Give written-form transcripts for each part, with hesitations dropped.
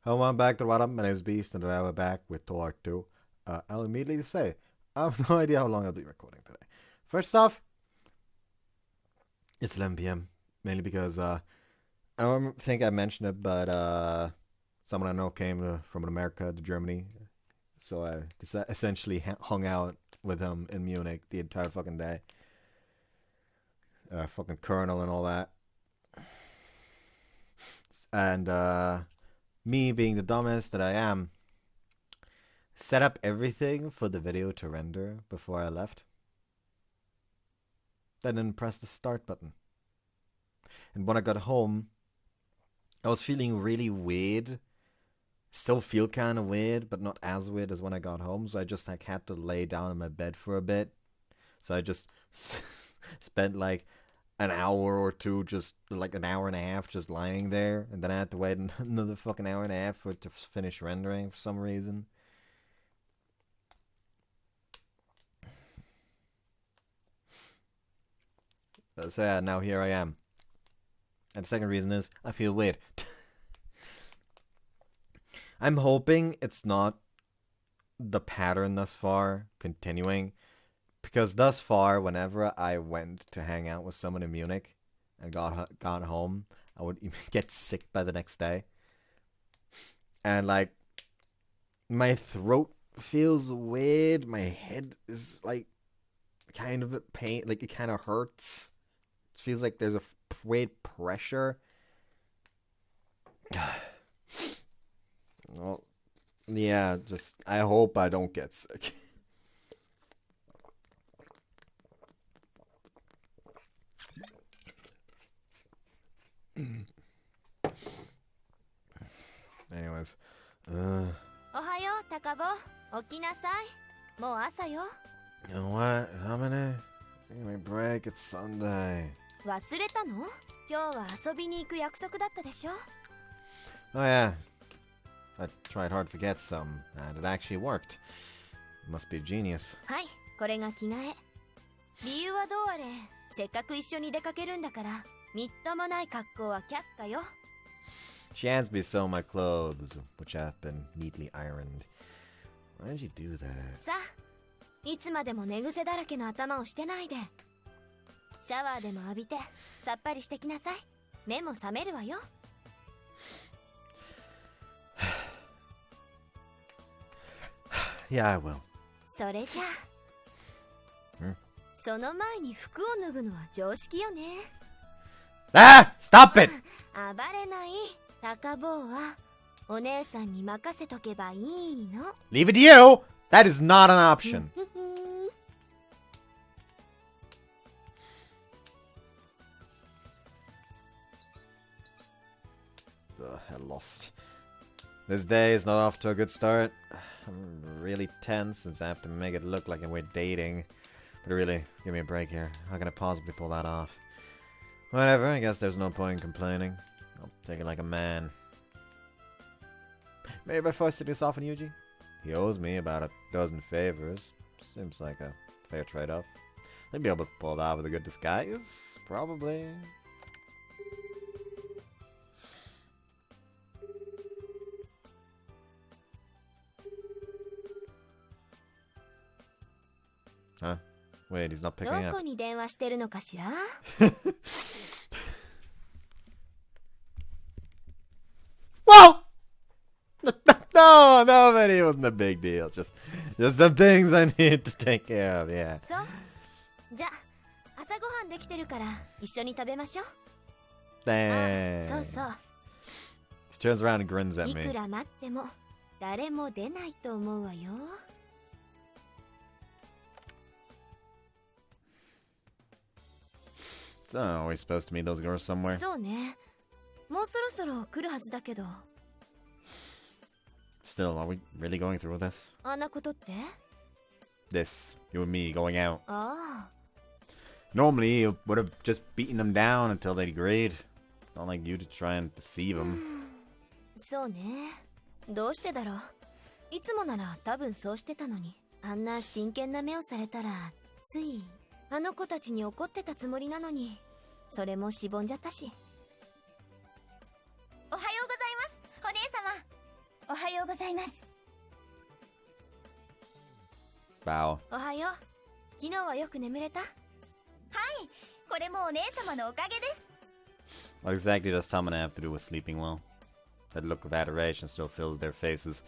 Hello, I'm back to what up. My name is Beast, and today we're back with ToHeart2. I'll immediately say, I have no idea how long I'll be recording today. First off, it's 11 p.m. Mainly because I don't think I mentioned it, but someone I know came from America to Germany, so I essentially hung out with him in Munich the entire fucking day. Fucking Colonel and all that, and me being the dumbest that I am, set up everything for the video to render before I left. Then press the start button. And when I got home, I was feeling really weird. Still feel kind of weird, but not as weird as when I got home. So I just had to lay down in my bed for a bit. So I just spent like an hour or two, just like an hour and a half, just lying there. And then I had to wait another fucking hour and a half for it to finish rendering for some reason. So yeah, now here I am. And the second reason is I feel weird. I'm hoping it's not the pattern thus far continuing, because thus far, whenever I went to hang out with someone in Munich and got home, I would get sick by the next day. And like, my throat feels weird. My head is like kind of a pain. Like, it kind of hurts. It feels like there's a weird pressure. Well, yeah, just I hope I don't get sick. Anyways, おはよう、高坊。起きなさい。もう朝よ。 you know what? How many? Give me a break. It's Sunday. 忘れたの？今日は遊びに行く約束だったでしょ。 Oh yeah, I tried hard to forget some, and it actually worked. Must be a genius. はい、これが着替え。理由はどうあれ、せっかく一緒に出かけるんだから、みっともない格好は却下よ。 She hands me some of my clothes, which have been neatly ironed. Why did you do that? さあ、いつまでも寝癖だらけの頭をしてないで。シャワーでも浴びて、さっぱりしてきなさい。目も覚めるわよ。 Yeah, I will. それじゃあ、その前に服を脱ぐのは常識よね。 Ah! Stop it! 暴れない高坊はお姉さんに任せとけばいいの。 Leave it to you! That is not an option. Ugh, I lost. This day is not off to a good start. I'm really tense since I have to make it look like we're dating. But really, give me a break here. How can I possibly pull that off? Whatever, I guess there's no point in complaining. I'll take it like a man. Maybe by foisting this off on Yuji? He owes me about a dozen favors. Seems like a fair trade-off. I'd be able to pull it off with a good disguise. Probably. Huh? Wait, he's not picking ど up. こに電話してるのかしら。 Well! No, man, it wasn't a big deal. Just some things I need to take care of, yeah. そう。じゃあ朝ごはんできてるから一緒に食べましょう。 Thanks. そうそう。 She turns around and grins at い me. くら待っても誰も出ないと思うわよ。 So, are we supposed to meet those girls somewhere? そうね。もうそろそろ来るはずだけど。 Still, are we really going through with this? あんなことって？ This, you and me going out. ああ。 Normally, you would have just beaten them down until they agreed. It's not like you to try and deceive them. そうね。どうしてだろう。いつもなら多分そうしてたのに。あんな真剣な目をされたらついあの子たちに怒ってたつもりなのに、それもしぼんじゃったし。おはようございます、お姉様。ございます。 Bow. おはよう。昨日はよく眠れた？はい、これもお姉様のおかげです。 What exactly does Tamane have to do with sleeping well? That look of adoration still fills their faces.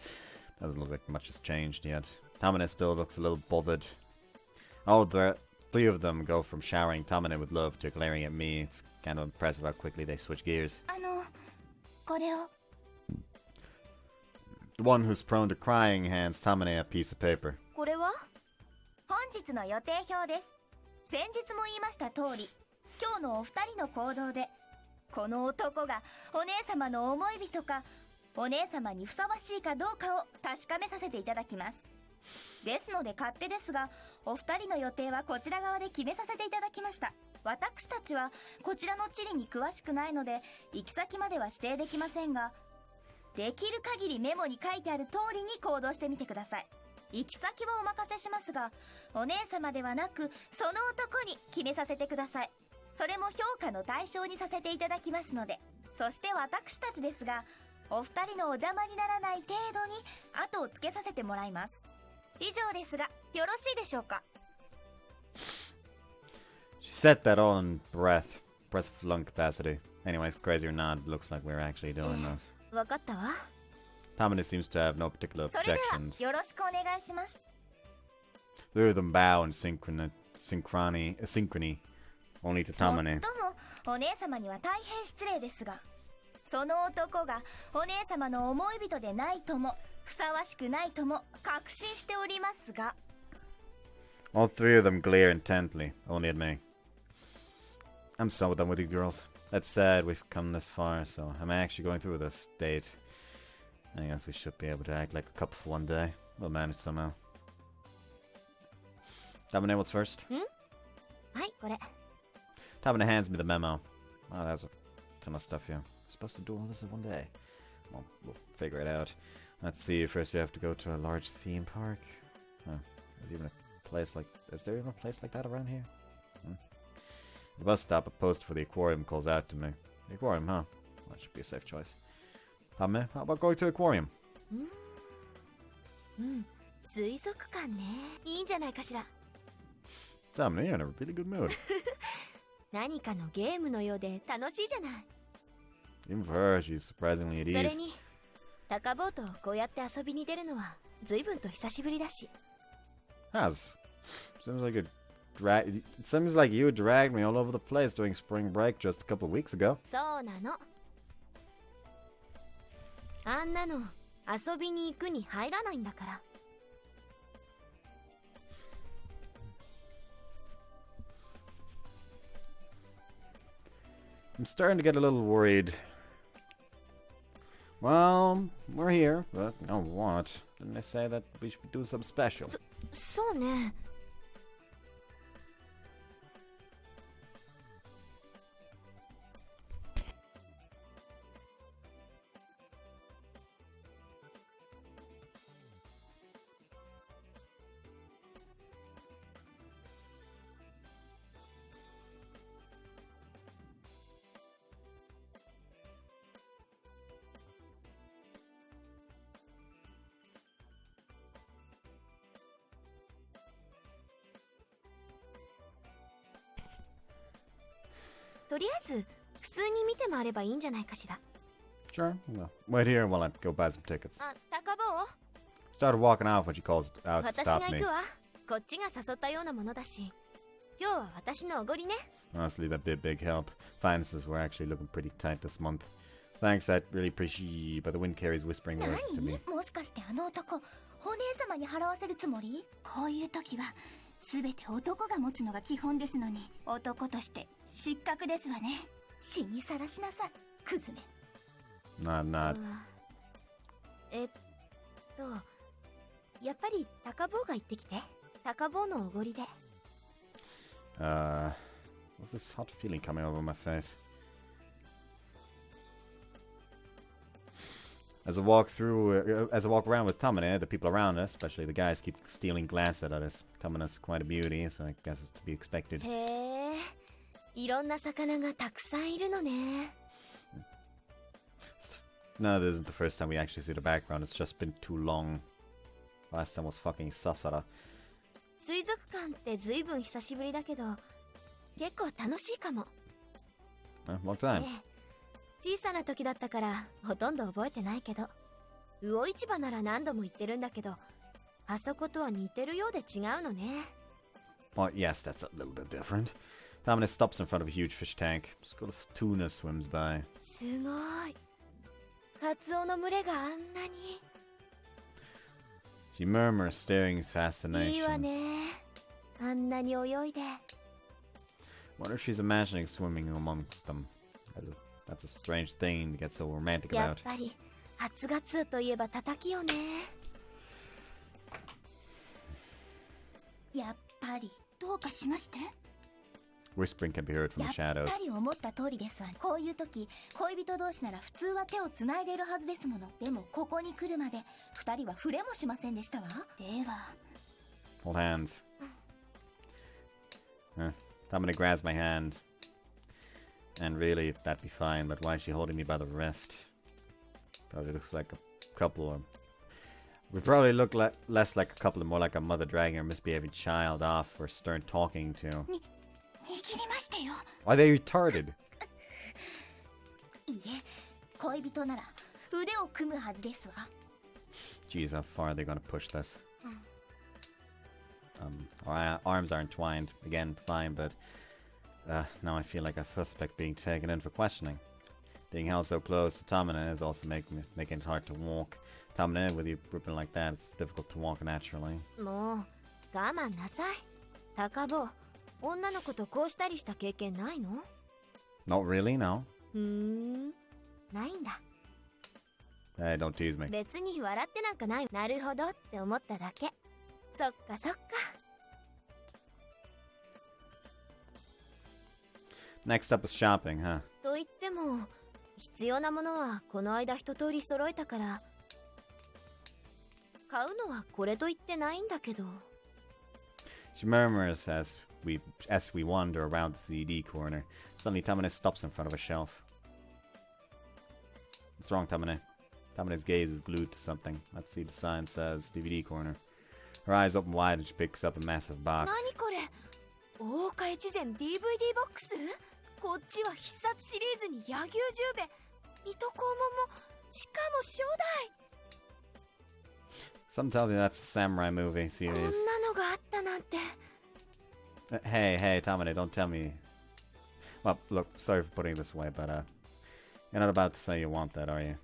Doesn't look like much has changed yet. Tamane still looks a little bothered. All the three of them go from showering Tamane with love to glaring at me. It's kind of impressive how quickly they switch gears. これを。 The one who's prone to crying hands Tamane a piece of paper. これは？本日の予定表です。先日も言いました通り、今日のお二人の行動でこの男がお姉様の思い人かお姉様にふさわしいかどうかを確かめさせていただきます。ですので勝手ですが、お二人の予定はこちら側で決めさせていただきました。私たちはこちらの地理に詳しくないので行き先までは指定できませんが、できる限りメモに書いてある通りに行動してみてください。行き先はお任せしますが、お姉様ではなくその男に決めさせてください。それも評価の対象にさせていただきますので。そして私たちですが、お二人のお邪魔にならない程度に後をつけさせてもらいます。以上ですがよろしいでしょうか。 She said that all in breath of lung capacity. Anyways, crazy or not, it looks like we're actually doing this. わかったわ。Tamane seems to have no particular それでは objections. よろしくお願いします。 Three of them bow in synchrony, only to もっ Tamane. ともお姉様には大変失礼ですが、その男がお姉様の思い人でないともふさわしくないとも確信しておりますが。 All three of them glare intently, only at me. I'm so done with you girls. That said, we've come this far, so I'm actually going through this date. I guess we should be able to act like a couple for one day. We'll manage somehow. Tamane, what's first? はい、これ。Tamane hands me the memo. Oh, that's a ton of stuff here. Supposed to do all this in one day. Well, we'll figure it out. Let's see, first we have to go to a large theme park. Huh. Is there even a place like... Is there even a place like that around here? The bus stop, a post for the aquarium calls out to me. The aquarium, huh? That should be a safe choice. Tamane, how about going to aquarium? 水族館ね。いいんじゃないかしら。Tamane, you're in a really good mood. 何かのゲームのようで楽しいじゃない。 Even for her, she's surprisingly at それ ease. に高ボートをこうやって遊びに出るのは随分と久しぶりだし。 Has. It seems like you dragged me all over the place during spring break just a couple of weeks ago. そうなの。あんなの遊びに行くに入らないんだから。 I'm starting to get a little worried. Well, we're here, but oh, what? Didn't they say that we should do something special? そうね。とりあえず普通に見て回ればいいんじゃないかしら。 Sure. Well, wait here while I go buy some tickets. あ、高坊。 Started walking off when she calls out to 私 stop が行 me. くわ。こっちが誘ったようなものだし。今日は私のおごりね。 Honestly, that'd be a big help. Finances were actually looking pretty tight this month. Thanks, I'd really appreciate. But the wind carries whispering words to me. もしかしてあの男、お姉様に払わせるつもり？こういう時は全て男が持つのが基本ですのに、男として失格ですわね。死にさらしなさい、クズめ。 Not. やっぱり高坊が行ってきて。高坊のおごりで。 What's this hot feeling coming over my face? As I walk around with Tamane, the people around us, especially the guys, keep stealing glances at us. Taman's quite a beauty, so I guess it's to be expected. へえ、いろんな魚がたくさんいるのね。No, this isn't the first time we actually see the background. It's just been too long. Last time was fucking Sasara. 水族館ってずいぶん久しぶりだけど、結構楽しいかも。Long time. 小さな時だったからほとんど覚えてないけど、魚市場なら何度も行ってるんだけど、あそことは似てるようで違うのね。Well, yes, that's a little bit different. Tamane stops in front of a huge fish tank. A school of tuna swims by. すごい。カツオの群れがあんなに。She murmurs, staring his いいわ fascination. ね。あんなに泳いで。Wonder if she's imagining swimming amongst them. That's a strange thing to get so romantic やっ about. ぱり初ガツオといえば叩きよね。やっぱりどうかしまして？ Whispering can be heard from や the っ shadows. ぱり思った通りですわ。こういう時恋人同士なら普通は手をつないでいるはずですもの。でもここに来るまで二人は触れもしませんでしたわ。では Hold hands. Tamane grabs my hand. And really, that'd be fine, but why is she holding me by the wrist? Probably looks like a couple of... We probably look less like a couple and more like a mother dragging her misbehaving child off for stern talking to. 握りましたよ。 Are they retarded? いいえ、恋人なら腕を組むはずですわ。 Jeez, how far are they gonna push this? Our arms are entwined. Again, fine, but... now I feel like a suspect being taken in for questioning. Being held so close to Tamane is also making it hard to walk. Tamane, with you gripping like that, it's difficult to walk naturally. もう我慢なさい。高坊、女の子とこうしたりした経験ないの？ Not really, no. ないんだ。 Hey, don't tease me. 別に笑ってなんかない。なるほどって思っただけ。そっかそっか。 Next up is shopping, huh? と言っても必要なものはこの間一通り揃えたから、買うのはこれと言ってないんだけど。 She murmurs as we wander around the CD corner. Suddenly, Tamane stops in front of a shelf. What's wrong, Tamane? Tamane's gaze is glued to something. Let's see, the sign says DVD corner. Her eyes open wide and she picks up a massive box. 何これ？大岡越前 DVD ボックス？こっちは必殺シリーズに柳生十兵衛、水戸黄門も、しかも初代。 Some tell me that's a samurai movie こん series. なのがあったなんて。 Hey, Tamane, don't tell me. Well, look, sorry for putting it this way, but you're not about to say you want that, are you?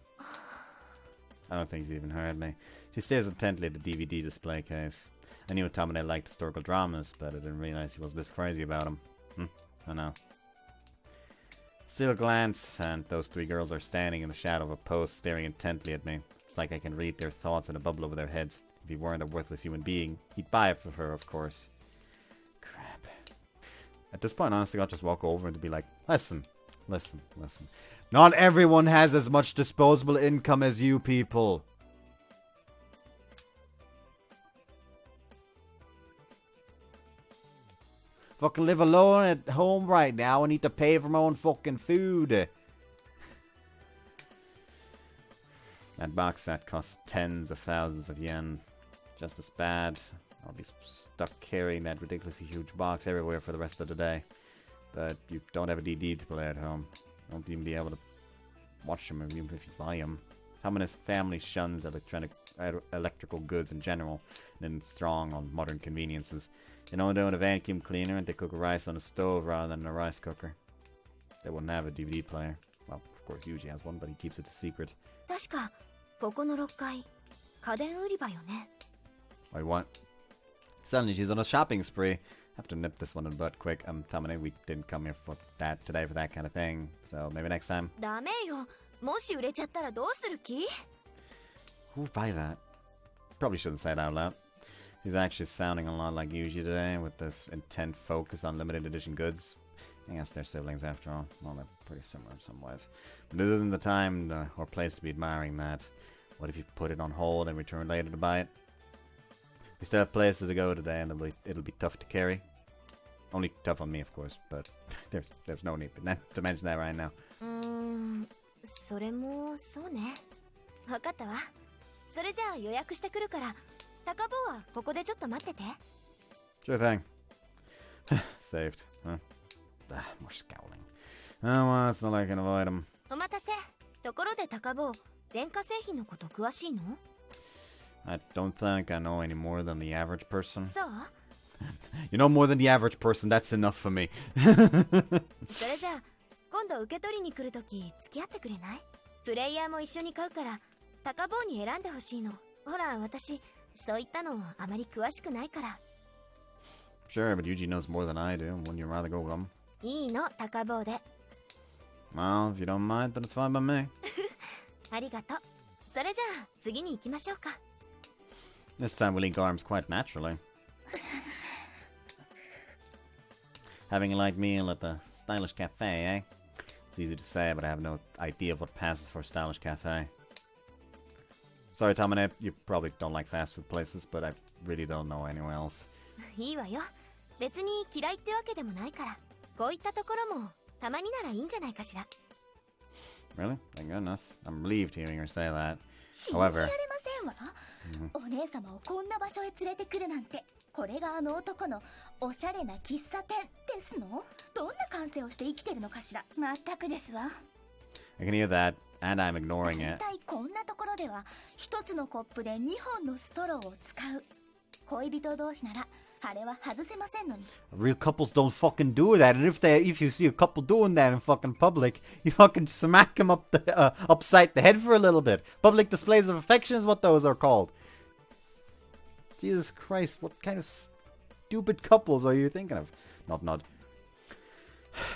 I don't think she's even heard me. She stares intently at the DVD display case. I knew Tamane liked historical dramas, but I didn't realize he was this crazy about them. I know. Still glance, and those three girls are standing in the shadow of a post, staring intently at me. It's like I can read their thoughts in a bubble over their heads. If he weren't a worthless human being, he'd buy it for her, of course. Crap. At this point, honestly, I'll just walk over and be like, listen. Not everyone has as much disposable income as you people. Fucking live alone at home right now. I need to pay for my own fucking food. That box set costs tens of thousands of yen. Just as bad. I'll be stuck carrying that ridiculously huge box everywhere for the rest of the day. But you don't have a DD to play at home. You won't even be able to watch them even if you buy them. Tamane's family shuns electrical goods in general, and is strong on modern conveniences. They don't own a vacuum cleaner, and they cook rice on a stove rather than a rice cooker. They wouldn't have a DVD player. Well, of course, Yuji has one, but he keeps it a secret. 確かここの6階、家電売り場よね。 Wait, what? Suddenly, she's on a shopping spree. Have to nip this one in the butt quick. Tamane, we didn't come here for that today for that kind of thing. So maybe next time. ダメよ。もし売れちゃったらどうする気？ Who would buy that? Probably shouldn't say it out loud. He's actually sounding a lot like Yuji today, with this intent focus on limited edition goods. I guess they're siblings after all. Well, they're pretty similar in some ways. But this isn't the time or place to be admiring that. What if you put it on hold and return later to buy it? We still have places to go today, and it'll be tough to carry. Only tough on me, of course, but there's no need to mention that right now. それもそうね。分かったわ。それじゃあ予約してくるから、高坊はここでちょっと待ってて。 Sure thing. Saved. Huh? More scowling. Oh, well, it's not like I can avoid him. お待たせ。ところで高坊、電化製品のこと詳しいの？ I don't think I know any more than the average person. そう？ You know more than the average person, that's enough for me. それじゃあ今度受け取りに来るとき付き合ってくれない？プレイヤーも一緒に買うから高坊に選んでほしいの。ほら私そういったのあまり詳しくないから。 Sure, but Yuji knows more than I do. Wouldn't you rather go with him? いいの高坊で。 Well, if you don't mind, then it's fine by me. ありがとう。それじゃあ次に行きましょうか。 This time we'll link arms quite naturally. Having a light meal at the stylish cafe, eh? It's easy to say, but I have no idea of what passes for a stylish cafe. Sorry, Tamane, you probably don't like fast food places, but I really don't know anywhere else. いいわよ。別に嫌いってわけでもないから。こういったところもたまにならいいんじゃないかしら。 Really? Thank goodness. I'm relieved hearing her say that. 信じられませんわ。お姉様をこんな場所へ連れてくるなんて。これがあの男のおしゃれな喫茶店ですの？どんな感性をして生きてるのかしら。全くですわ。 I can hear that, and I'm ignoring 大 it. 体こんなところでは一つのコップで2本のストローを使う。恋人同士ならあれは外せませんのに。 Real couples don't fucking do that, and if you see a couple doing that in fucking public, you fucking smack them upside the head for a little bit. Public displays of affection is what those are called. Jesus Christ, what kind of stupid couples are you thinking of? Not.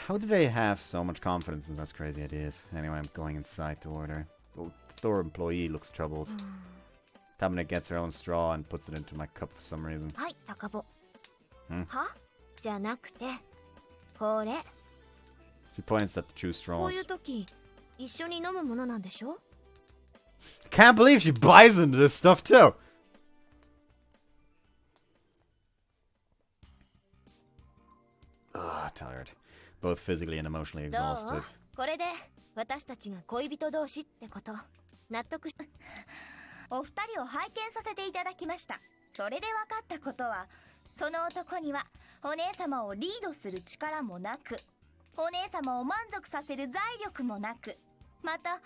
How do they have so much confidence in such crazy ideas? Anyway, I'm going inside to order. The store employee looks troubled. Tamina gets her own straw and puts it into my cup for some reason. はい高坊。ん？は？じゃなくてこれ。 She points at the two こう straws. いう時一緒に飲むものなんでしょ？ Can't believe she buys into this stuff too. Ugh, tired. Both physically and emotionally どう？ exhausted. これで私たちが恋人同士ってこと納得し。お二人を拝見させていただきました。それで分かったことは、その男にはお姉様をリードする力もなく、お姉様を満足させる財力もなく、また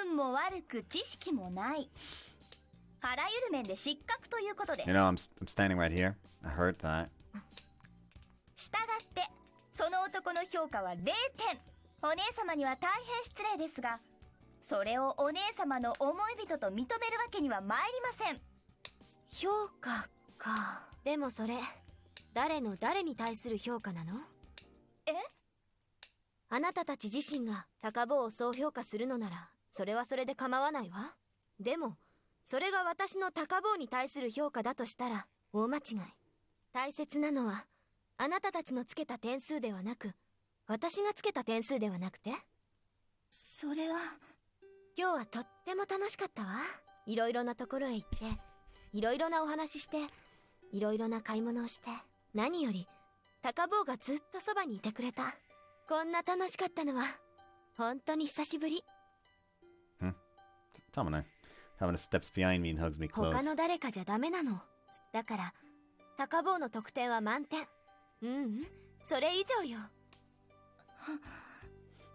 運も悪く知識もない。あらゆる面で失格ということです。 You know, I'm standing right here. I heard that. したがってその男の評価は0点。お姉様には大変失礼ですが、それをお姉様の思い人と認めるわけには参りません。評価か。でもそれ誰の誰に対する評価なの？え？あなたたち自身が高坊をそう評価するのならそれはそれで構わないわ。でもそれが私の高坊に対する評価だとしたら大間違い。大切なのはあなたたちのつけた点数ではなく私がつけた点数ではなくて。それは今日はとっても楽しかったわ。いろいろなところへ行っていろいろなお話ししていろいろな買い物をして、何より高坊がずっとそばにいてくれた。こんな楽しかったのは本当に久しぶり。 Tamina steps behind me and hugs me close. 他の誰かじゃダメなの。だから高坊の得点は満点。それ以上よ。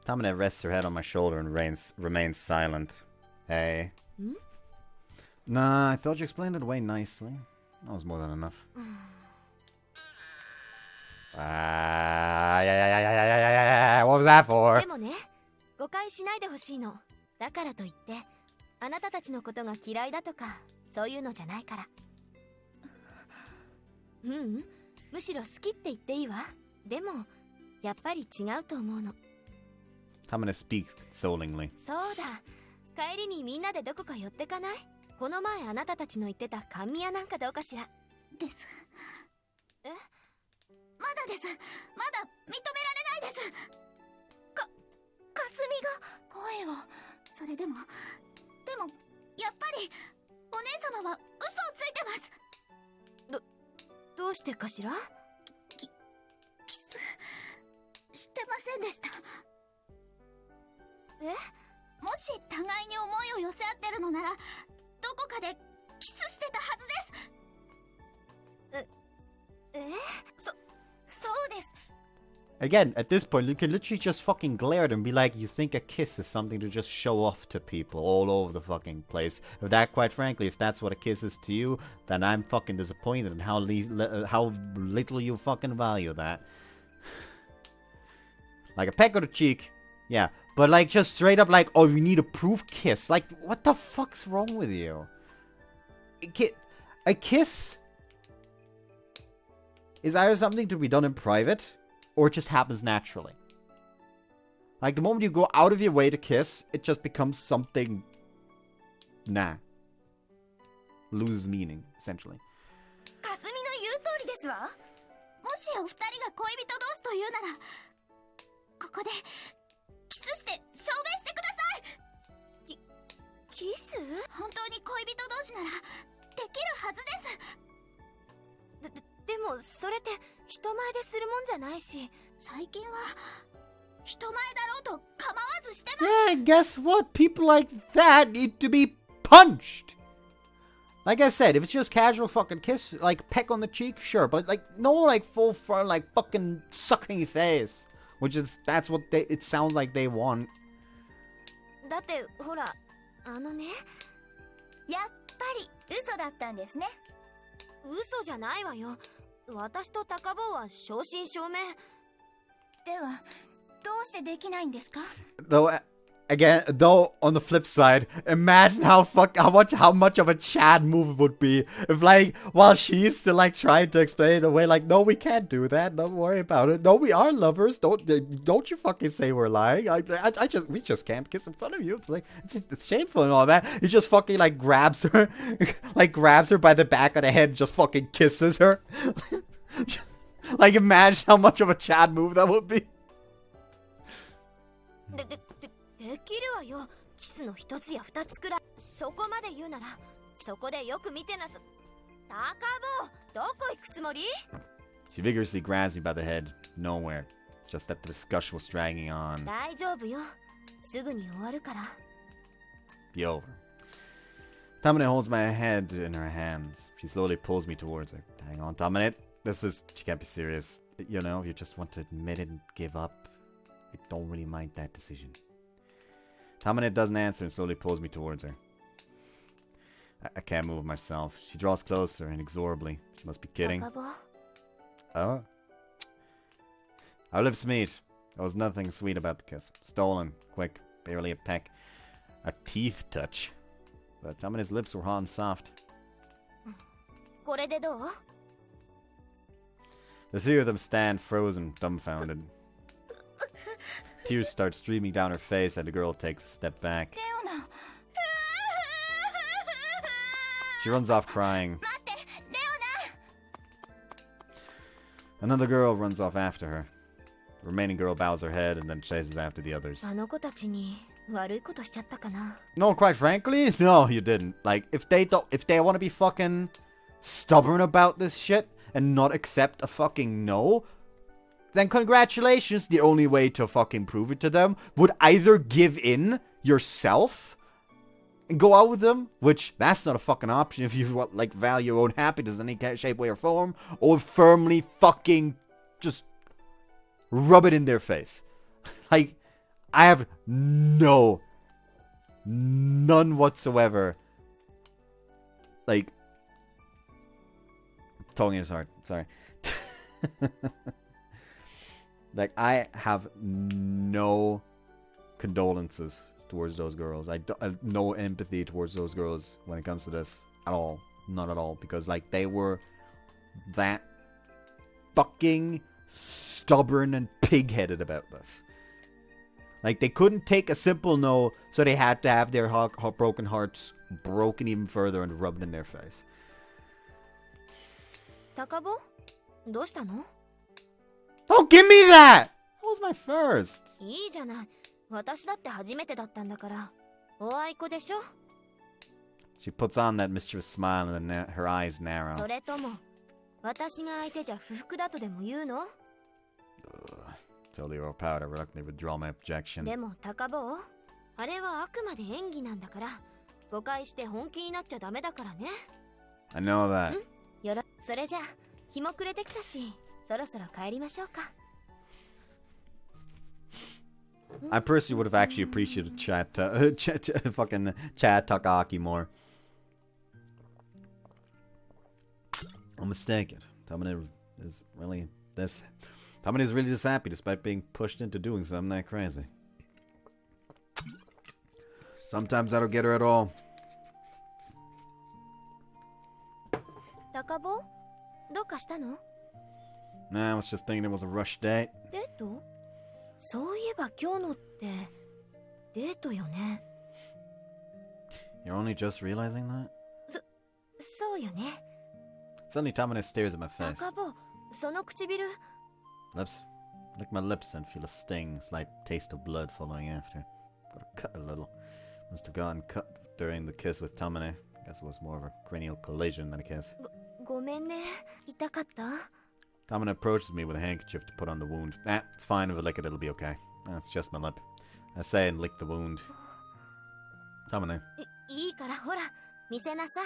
Tamina rests her head on my shoulder and remains silent. Hey. Nah, I thought you explained it away nicely. That was more than enough. What was that for? でもね、誤解しないでほしいの。だからといってあなたたちのことが嫌いだとかそういうのじゃないから。むしろ好きって言っていいわ。でもやっぱり違うと思うの。 Tamina speaks consolingly. そうだ、帰りにみんなでどこか寄ってかない？この前あなたたちの言ってた甘味屋なんかどうかしら。です。え？まだです。まだ認められないです。かすみが声を。それでもやっぱりお姉様は嘘をついてます。どうしてかしら？キスしてませんでした。え？もし互いに思いを寄せ合ってるのならどこかでキスしてたはずです。そうです。 Again, at this point, you can literally just fucking glare at him and be like, you think a kiss is something to just show off to people all over the fucking place. If that, quite frankly, if that's what a kiss is to you, then I'm fucking disappointed in how little you fucking value that. Like a peck on the cheek, yeah. But like just straight up like, oh, you need a proof kiss. Like, what the fuck's wrong with you? A kiss is either something to be done in private, or it just happens naturally. Like, the moment you go out of your way to kiss, it just becomes something... Nah. Loses meaning, essentially. かすみの言う通りですわ。もしお二人が恋人同士というならここでキスして証明してください。キス？本当に恋人同士ならできるはずです。でもそれって人前でするもんじゃないし、最近は人前だろうと構わずしてます。 Yeah, guess what? People like that need to be punched! Like I said, if it's just casual fucking kiss, like peck on the cheek, sure. But like, no like full front, like fucking sucking face. Which is, that's what it sounds like they want. だってほらね、やっぱり嘘だったんですね。嘘じゃないわよ。私と高坊は正真正銘。ではどうしてできないんですか？ Though on the flip side, imagine how much of a Chad move it would be if like while she's still like trying to explain it away, like, no, we can't do that. Don't worry about it. No, we are lovers. Don't you fucking say we're lying. We just can't kiss in front of you. It's like it's shameful and all that. He just fucking like grabs her, like grabs her by the back of the head, and just fucking kisses her. Like, imagine how much of a Chad move that would be. できるわよ。キスの一つや二つくらい。そこまで言うならそこでよく見てなさ。高坊、どこ行くつもり？ She vigorously grabs me by the head. Nowhere. It's just that the discussion was dragging on. 大丈夫よ。すぐに終わるから。Be over. Tamane holds my head in her hands. She slowly pulls me towards her. Hang on, Tamane. She can't be serious. You know, you just want to admit it and give up. I don't really mind that decision. Tamane doesn't answer and slowly pulls me towards her. I can't move myself. She draws closer inexorably. She must be kidding. Oh? Our lips meet. There was nothing sweet about the kiss. Stolen. Quick. Barely a peck. A teeth touch. But Tamane's lips were hot and soft. これでどう？ The three of them stand frozen, dumbfounded. Tears start streaming down her face and the girl takes a step back. レオナ。 She runs off crying. 待って、レオナ。 Another girl runs off after her. The remaining girl bows her head and then chases after the others. あの子たちに悪いことしちゃったかな。 No, quite frankly, no, you didn't. Like, if they want to be fucking stubborn about this shit and not accept a fucking no, then congratulations. The only way to fucking prove it to them would either give in yourself and go out with them, which that's not a fucking option if you want, like, value your own happiness in any shape, way, or form, or firmly fucking just rub it in their face. Like, I have none whatsoever. Like, tongue in his heart. Sorry. Like, I have no condolences towards those girls. I have no empathy towards those girls when it comes to this at all. Not at all. Because, like, they were that fucking stubborn and pig-headed about this. Like, they couldn't take a simple no, so they had to have their broken hearts broken even further and rubbed in their face. 高坊、どうしたの？ Don't give me that! That was my first. いいじゃない。私だって初めてだったんだから。おあいこでしょ？ She puts on that mischievous smile and then her eyes narrow. それとも、私が相手じゃ不服だとでも言うの？ Totally overpowered. I reluctantly withdraw my objection. でも高坊、あれはあくまで演技なんだから、誤解して本気になっちゃダメだからね。 I know that. それじゃあ日も暮れてきたし、そろそろ帰りましょうか。 I personally would have actually appreciated fucking Chad Takaki more. I'm mistaken. Tamane is really this. Tamane is really just happy despite being pushed into doing something that crazy. Sometimes I don't get her at all. 高坊、どうかしたの？ Nah, I was just thinking it was a rush date. デート？そういえば今日のってデートよね。 You're only just realizing that? そうよね。 Suddenly Tamane stares at my face. 高坊、その唇。 Lips. Lick my lips and feel a sting, slight taste of blood following after. Got a cut a little. Must have gotten cut during the kiss with Tamane. Guess it was more of a cranial collision than a kiss. ごめんね。痛かった？ Tamane approaches me with a handkerchief to put on the wound. It's fine if I lick it, it'll be okay. It's just my lip. I say and lick the wound. Tamane. いいからほら、見せなさい。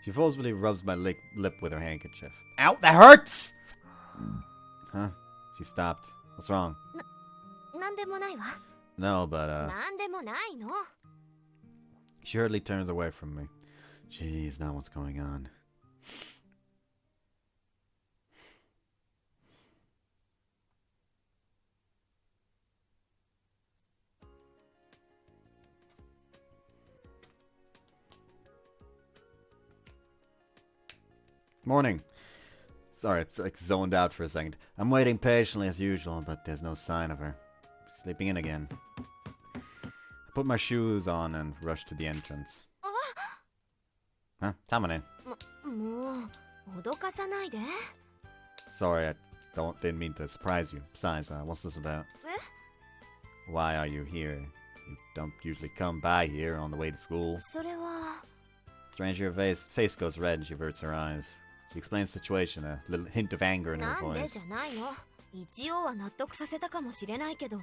She forcefully rubs my lip with her handkerchief. Ow, that hurts! Huh? She stopped. What's wrong? なんでもないわ。 No, but, なんでもないの。 she hurriedly turns away from me. Jeez, now what's going on? Morning. Sorry, I zoned out for a second. I'm waiting patiently as usual, but there's no sign of her. Sleeping in again. I put my shoes on and rush to the entrance. Huh? Tamane. もう脅かさないで。 Sorry, I didn't mean to surprise you. Besides, what's this about? え？ Why are you here? You don't usually come by here on the way to school. それは。 Stranger, her face goes red and she averts her eyes. She explains the situation, a little hint of anger in her なんで voice. じゃないの。一応は納得させたかもしれないけど、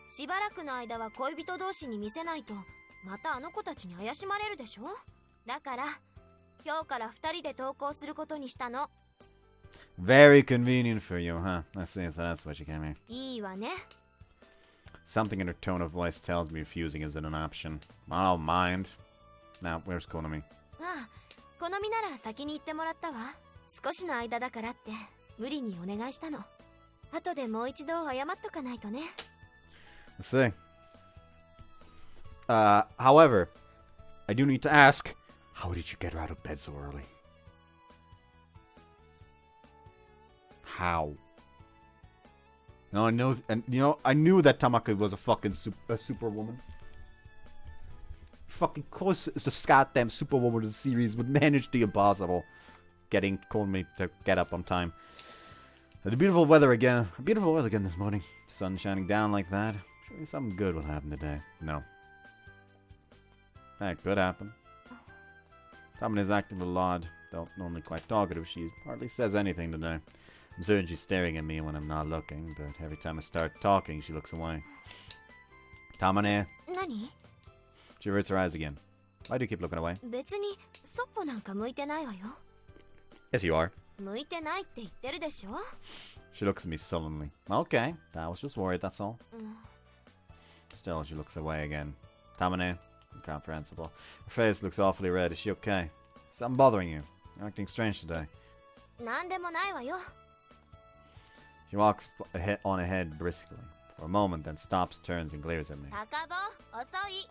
しばらくの間は恋人同士に見せないと、またあの子たちに怪しまれるでしょ。だから今日から2人で登校することにしたの。 Very convenient for you, huh? I see, so that's why she came here. いいわね。 Something in her tone of voice tells me refusing isn't an option. I don't mind. Now, where's Konami? ああ、好みなら先に言ってもらったわ。少しの間だからって無理にお願いしたの。後でもう一度謝っとかないとね。 Let's see. However, I do need to ask, how did you get her out of bed so early? How? No, I knew that Tamaki was a fucking superwoman. Fucking course, it's the goddamn superwoman of the series would manage the impossible, calling me to get up on time. The beautiful weather again. Beautiful weather again this morning. Sun shining down like that. Surely something good will happen today. No. That could happen. Tamane is acting a lot, though normally quite talkative. She hardly says anything today. I'm certain she's staring at me when I'm not looking, but every time I start talking, she looks away. Tamane. 何？ She averts her eyes again. Why do you keep looking away? 別にそっぽなんか向いてないわよ。 Yes, you are. 向いてないって言ってるでしょ。 She looks at me sullenly. Okay, I was just worried, that's all. Still, she looks away again. Tamane, incomprehensible. Her face looks awfully red. Is she okay? Something bothering you? You're acting strange today. なんでもないわよ。 She walks on ahead briskly. For a moment, then stops, turns, and glares at me. 高坊、遅い。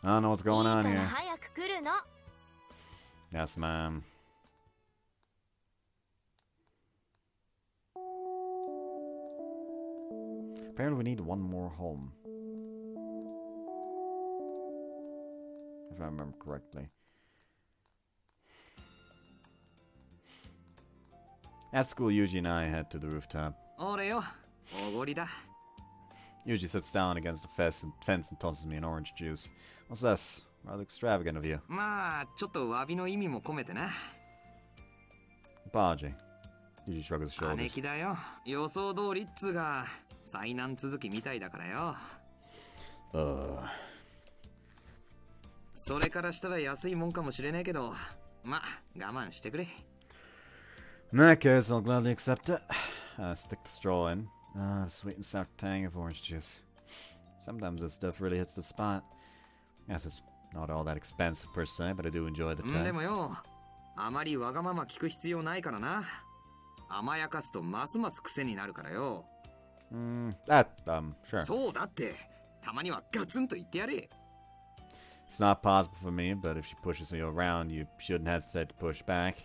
I don't know what's going いい on から here. 早く来るの。 Yes, ma'am. Apparently we need one more home. If I remember correctly. At school, Yuji and I head to the rooftop. 俺よ、おごりだ。 Yuji sits down against the fence and tosses me an orange juice. What's this? Rather extravagant of you. まあ、ちょっと詫びの意味も込めてな。 Apology. Yuji shrugs his 姉 shoulders. 貴だよ。予想通りっつうが、災難続きみたいだからよ。それからしたら安いもんかもしれねえけど、ま、我慢してくれ。In that case, I'll gladly accept it. Stick the straw in. Sweet and sour tang of orange juice. Sometimes this stuff really hits the spot. Yes, it's not all that expensive per se, but I do enjoy the taste. でもよ、あまりわがまま聞く必要ないからな。甘やかすとますます癖になるからよ。Sure. そうだって、たまにはガツンと言ってやれ。It's not possible for me, but if she pushes you around, you shouldn't hesitate to push back.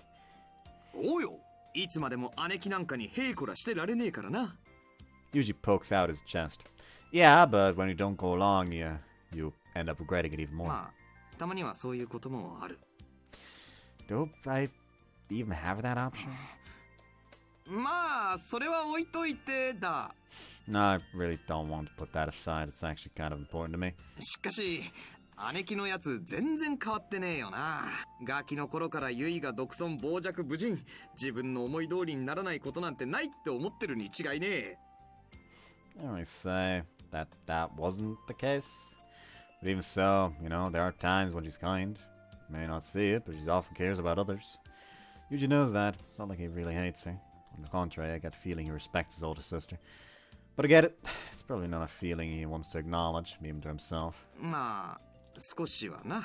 おうよ、いつまでも姉貴なんかにへいこらしてられねえからな。Usually pokes out his chest. Yeah, but when you don't go along, you end up regretting it even more. まあ、たまにはそういうこともある。Do I even have that option? まあ、それは置いといてだ。No, I really don't want to put that aside. It's actually kind of important to me. しかし、姉貴のやつ全然変わってねえよな。ガキの頃からユイが独尊傍若無人、自分の思い通りにならないことなんてないって思ってるに違いねえ。I only say that wasn't the case. But even so, there are times when she's kind. You may not see it, but she often cares about others. Yuji knows that. It's not like he really hates her. On the contrary, I get the feeling he respects his older sister. But I get it. It's probably not a feeling he wants to acknowledge, even to himself. まあ、少しはな。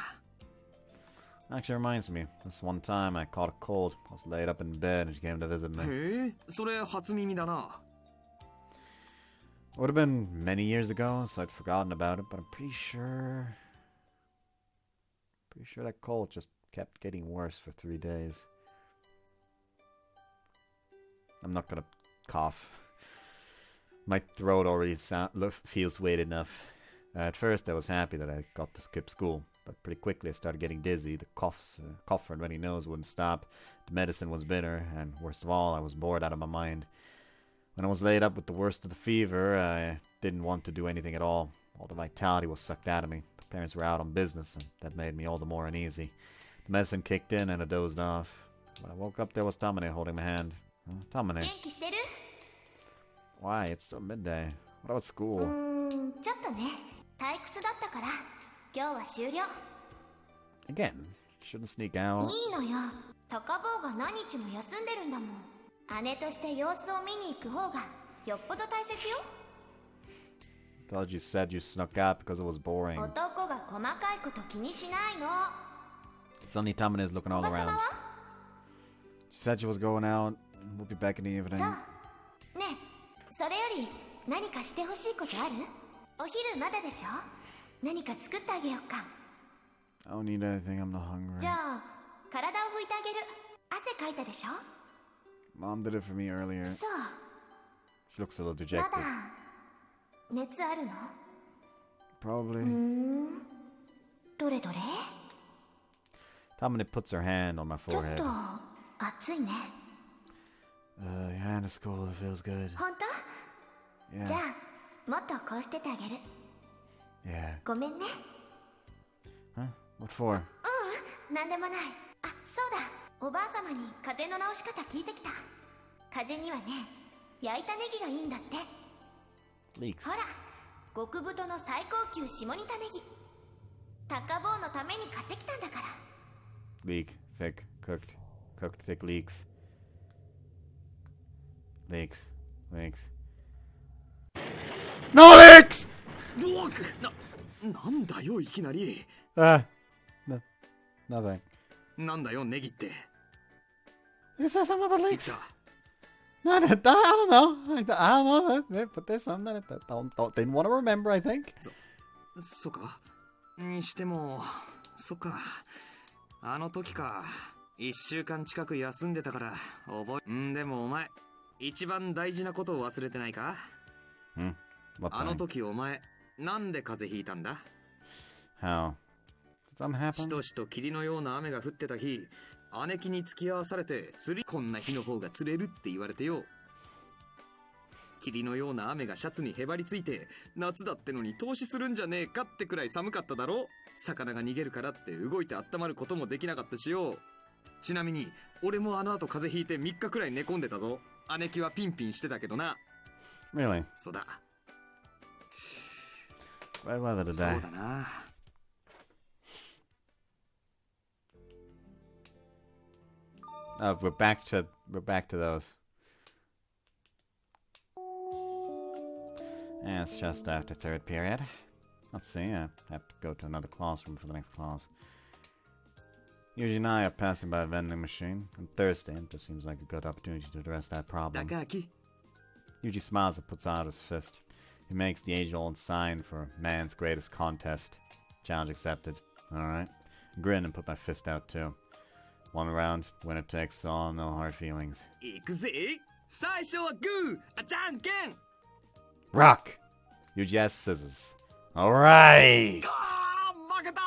Actually reminds me, this one time I caught a cold. I was laid up in bed and she came to visit me. へえ、それ初耳だな。It would have been many years ago, so I'd forgotten about it, but I'm pretty sure that cold just kept getting worse for 3 days. I'm not gonna cough. My throat already feels weighted enough. At first I was happy that I got to skip school, but pretty quickly I started getting dizzy. The cough and runny nose wouldn't stop. The medicine was bitter, and worst of all, I was bored out of my mind. When I was laid up with the worst of the fever, I didn't want to do anything at all. All the vitality was sucked out of me. My parents were out on business, and that made me all the more uneasy. The medicine kicked in, and I dozed off. When I woke up, there was Tamane holding my hand. Tamane. 元気してる？ Why? It's still midday. What about school? ちょっとね、退屈だったから今日は終了。 Again, shouldn't sneak out. いいのよ、高坊が何日も休んでるんだもん。姉として様子を見に行く方がよっぽど大切よ。 Thought you said you snuck out because it was boring. 男が細かいこと気にしないの。 Suddenly Tamane is looking お all ばさま around. は？ She said she was going out. We'll be back in the evening. そう。ねえ、それより何かしてほしいことある？お昼まだでしょ？何か作ってあげようか。 I don't need anything. I'm not hungry. じゃあ、体を拭いてあげる。汗かいたでしょ？ Mom did it for me earlier. そう。 She looks a little ま dejected. だ熱あるの？ Probably. どれどれ？ Tamane puts her hand on my ちょっ forehead. と熱いね。 Your hand is cold. It feels good. 本当？ Yeah. じゃあ、もっとこうしててあげる。 Yeah. ごめんね。 Huh? What for? なんでもない。あ、そうだ。おばあ様に風邪の治し方聞いてきた。風邪にはね、焼いたネギがいいんだって。 Leeks. ほら、極太の最高級下仁田ネギ。高坊のために買ってきたんだから。 Leek. Thick. Cooked thick leeks. Leeks. No leeks! うわくなんだよいきなり。 Nothing. なんだよネギって。 You said something about 言っ leeks. た。 No, I don't know. I don't know. But there's something that I didn't want to remember, I think. そっか。にしても、そっか。あの時か。1週間近く休んでたから覚え。でもお前、一番大事なことを忘れてないか？ What あの thing? 時お前、なんで風邪ひいたんだ？ How? Did something し happen? としと霧のような雨が降ってた日、姉貴に付き合わされてこんな日の方が釣れるって言われてよ。霧のような雨がシャツにへばりついて、夏だってのに投資するんじゃねえかってくらい寒かっただろ。魚が逃げるからって動いて温まることもできなかったしよ。ちなみに俺もあの後風邪ひいて3日くらい寝込んでたぞ。姉貴はピンピンしてたけどな。 Really? そうだ。Bad weather そう today. だな。Oh, we're back to those. Yeah, it's just after third period. Let's see, I have to go to another classroom for the next class. Yuji and I are passing by a vending machine. I'm thirsty, and this seems like a good opportunity to address that problem. 高明。 Yuji smiles and puts out his fist. He makes the age-old sign for man's greatest contest. Challenge accepted. Alright. Grin and put my fist out too. One round, winner takes all, no hard feelings. 行くぜ。最初はグー、あ、じゃんけん。 Rock! Yuji has scissors. Alright! あー、負けた。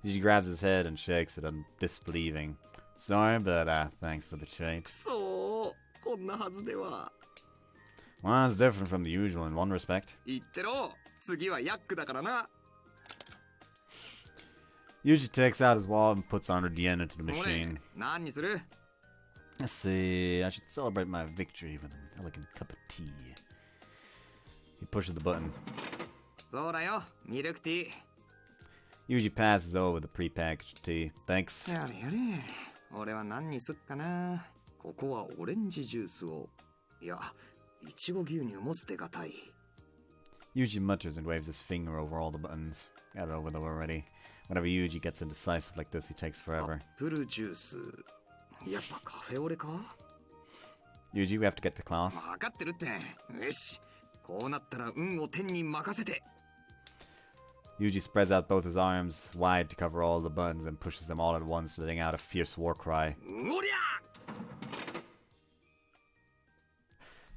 Yuji grabs his head and shakes it, disbelieving. Sorry, but thanks for the treat. くそー、こんなはずでは。 Well, it's different from the usual in one respect. 言ってろ。次はヤックだからな。 Yuji takes out his wallet and puts 100 yen into the もう machine. ね、何にする？ Let's see, I should celebrate my victory with an elegant cup of tea. He pushes the button. そうだよ、ミルクティー。 Yuji passes over the prepackaged tea. Thanks. やれやれ。俺は何にすっかな。ここはオレンジジュースを。いや、いちご牛乳も捨てがたい。 Yuji mutters and waves his finger over all the buttons. Got it over them already. Whenever Yuji gets indecisive like this, he takes ア forever. ップルジュース。やっぱカフェオレか？ Yuji, we have to get to class. 分かってるって。よし。こうなったら運を天に任せて。 Yuji spreads out both his arms wide to cover all the buttons and pushes them all at once, letting out a fierce war cry. おりゃ！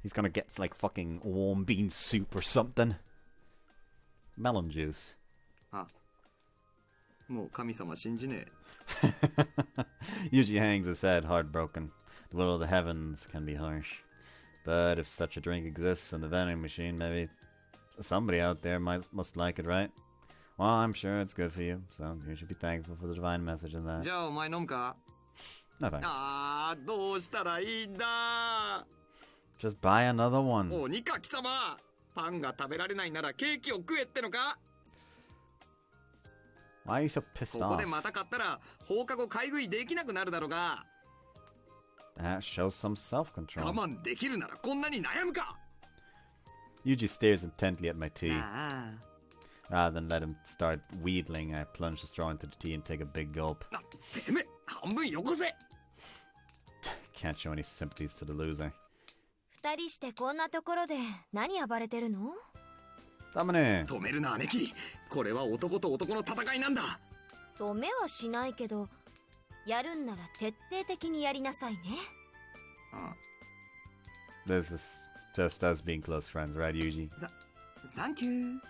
He's gonna get like fucking warm bean soup or something. Melon juice. あ、もう神様信じねえ。 Yuji hangs his head, heartbroken. The will of the heavens can be harsh. But if such a drink exists in the vending machine, maybe somebody out there must like it, right? Well, I'm sure it's good for you, so you should be thankful for the divine message in that. じゃあお前飲むか？ No thanks. あー、どうしたらいいんだ。 Just buy another one. 鬼か貴様。パンが食べられないならケーキを食えってのか？ Why are you so pissed ここ off? でまた買ったら放課後買い食いできなくなるだろうが。 That shows some 我 self-control. 慢できるならこんなに悩むか。 Yuji stares intently at my tea. あ Rather than let him start wheedling, I plunge the straw into the tea and take a big gulp. あ、てめえ半分よこせ。 Can't show any sympathies to the loser. 二人してこんなところで何暴れてるの？ Domine! 止めるな姉貴。これは男と男の戦いなんだ。止めはしないけど、やるんなら徹底的にやりなさいね。あ、 This is just us being close friends, right, Yuji? サンキュー。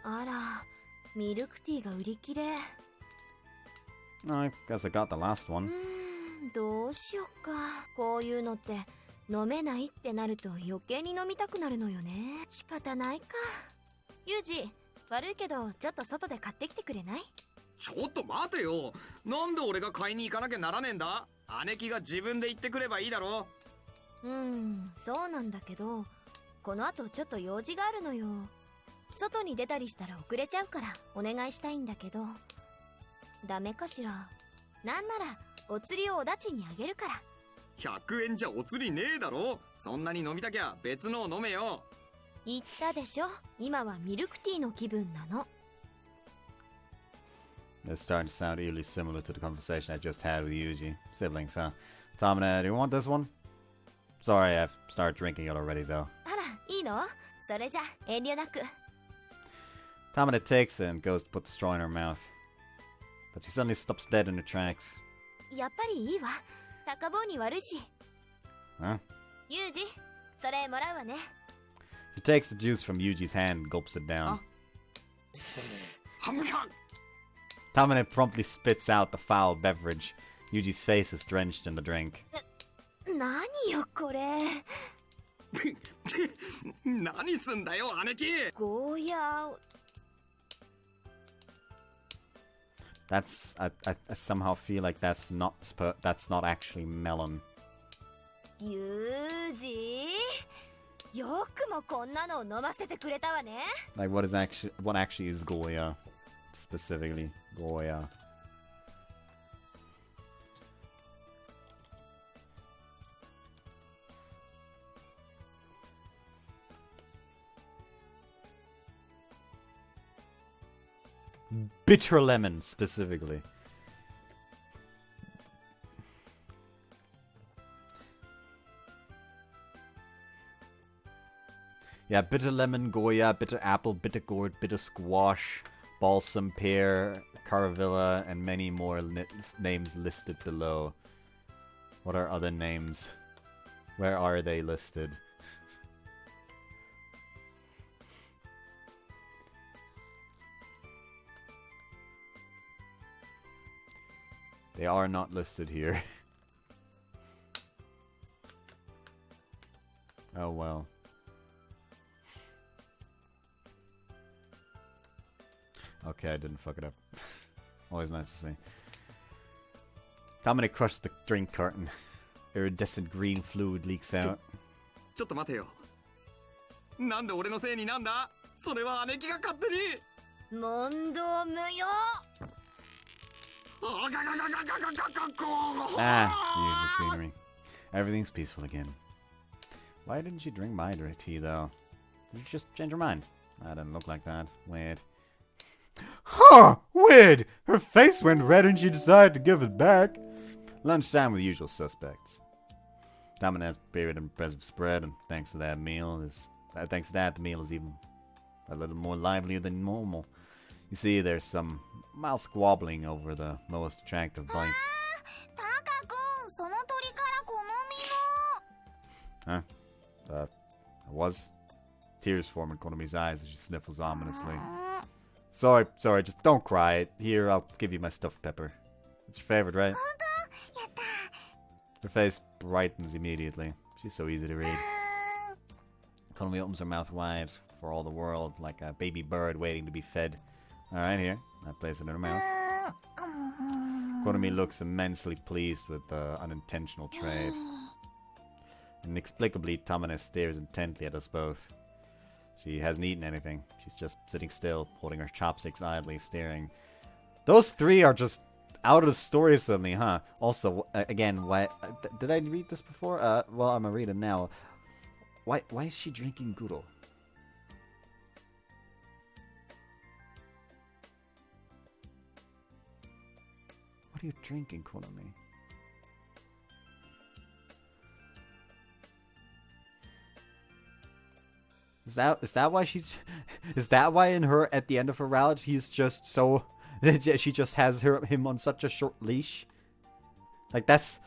あら、ミルクティーが売り切れ。No, I guess I got the last one. どうしよっか。こういうのって飲めないってなると余計に飲みたくなるのよね。仕方ないか。ユージ、悪いけどちょっと外で買ってきてくれない？ちょっと待てよ。なんで俺が買いに行かなきゃならねえんだ。姉貴が自分で行ってくればいいだろ。そうなんだけど、この後ちょっと用事があるのよ。外に出たりしたら遅れちゃうからお願いしたいんだけど。ダメかしら。なんならお釣りをおだちにあげるから。100円じゃお釣りねえだろ。そんなに飲みたきゃ別のを飲めよ。言ったでしょ、今はミルクティーの気分なの。 It's starting to sound eerily similar to the conversation I just had with Yuji. Siblings, huh? Tamina, do you want this one? Sorry, I've started drinking it already, though. あら、いいの？それじゃ遠慮なく。Tamina takes it and goes to put the straw in her mouth. But she suddenly stops dead in her tracks. やっぱりいいわ。高坊に悪いし。Huh? ユージ、それもらうわね。 She takes the juice from Yuji's hand and gulps it down. ハムか。 Tamina promptly spits out the foul beverage. Yuji's face is drenched in the drink. 何よこれ。何すんだよ姉貴。ゴーヤー。 That's I somehow feel like that's not actually melon. ユージ、よくもこんなのを飲ませてくれたわね。 Like, what actually is Goya? Specifically, Goya. Bitter lemon, specifically. Yeah, bitter lemon, Goya, bitter apple, bitter gourd, bitter squash, balsam pear, caravilla, and many more names listed below. What are other names? Where are they listed? They are not listed here. Oh well. Okay, I didn't fuck it up. Always nice to see. Tamane crushed the drink carton. Iridescent green fluid leaks out. ちょっと待てよ。なんで俺のせいになんだ？それは姉貴が勝手に。問答無用。 Ah, usual scenery. Everything's peaceful again. Why didn't you drink my tea, though? Did you just change your mind? That didn't look like that. Weird. Huh! Weird! Her face went red and she decided to give it back. Lunchtime with the usual suspects. Dominant's prepared an impressive spread, and thanks to that, the meal is even a little more lively than normal. You see, there's some mild squabbling over the most attractive bites. タカ君、その鳥から好みの。 Huh? I was. Tears form in Konomi's eyes as she sniffles ominously. Sorry, just don't cry. Here, I'll give you my stuffed pepper. It's your favorite, right? やった。 Her face brightens immediately. She's so easy to read. Konomi opens her mouth wide for all the world, like a baby bird waiting to be fed. Alright, here. I place it in her mouth. Konomi looks immensely pleased with the unintentional trade. Inexplicably, Tamane stares intently at us both. She hasn't eaten anything. She's just sitting still, holding her chopsticks idly, staring. Those three are just out of the story suddenly, huh? Also, again, why... did I read this before? Well, I'm gonna read it now. Why is she drinking Guro? What are you drinking, Konomi? Is that why she's... Is that why in her, at the end of her route, he's just so... she just has him on such a short leash? Like, that's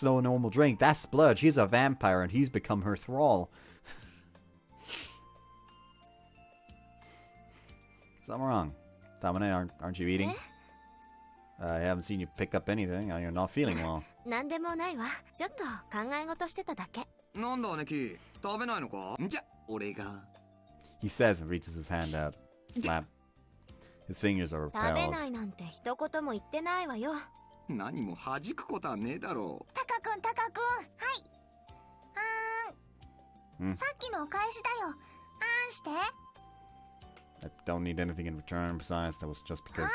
no normal drink. That's blood. She's a vampire and he's become her thrall. Something wrong. Tamane, aren't you eating? I haven't seen you pick up anything. You're not feeling well. なんでもないわ。ちょっと考え事してただけ。なんだ姉貴、食べないのか？じゃ、俺が。He says and reaches his hand out. Slap. His fingers are 食べ repelled. ないなんて一言も言ってないわよ。何も弾くことはねえだろう。タカ君、タカ君。はい。さっきのお返しだよ。して。 I don't need anything in return. Besides, that was just because.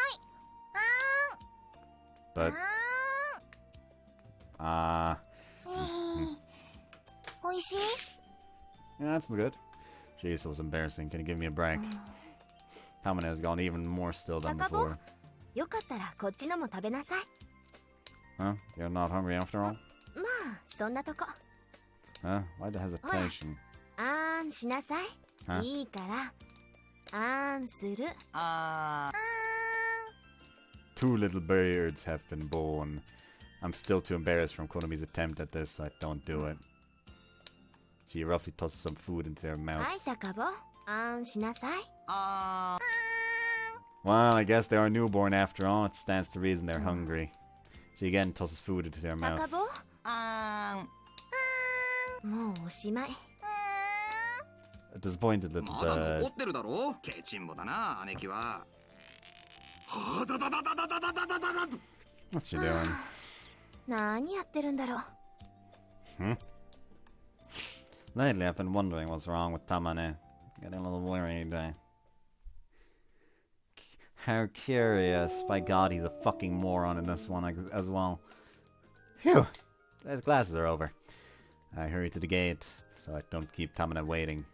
But. おいしい? Yeah, that's good. Jeez, that was embarrassing. Can you give me a break? Tamane has gone even more still than before. よかったらこっちのも食べなさい。 Huh? You're not hungry after all? まあ、そんなとこ。 Huh? Why the hesitation? あーんしなさい。 Huh? いいから。あーんする。 Two little birds have been born. I'm still too embarrassed from Konomi's attempt at this, so I don't do it. She roughly tosses some food into their はい、 mouths. タカボ。あーんしなさい。 Well, I guess they are newborn after all. It stands to reason they're hungry. She again tosses food into their タカ mouths. ボ。もうおしまい。 Disappointed that まだ残 the... ってるだろ？ケチンボだな、姉貴は。はだだだだだだだだだだ。 What's she doing? 何やってるんだろう。Lately, I've been wondering what's wrong with Tamane. Getting a little worried. How curious. By God, he's a fucking moron in this one as well. Phew! His classes are over. I hurry to the gate so I don't keep Tamane waiting.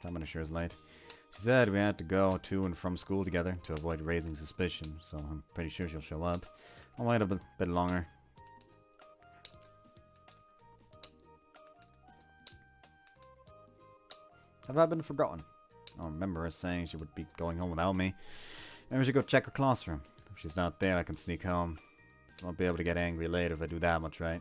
Tamane sure is late. She said we had to go to and from school together to avoid raising suspicion, so I'm pretty sure she'll show up. I'll wait a bit longer. Have I been forgotten? I remember her saying she would be going home without me. Maybe we should go check her classroom. If she's not there, I can sneak home. Won't be able to get angry later if I do that much, right?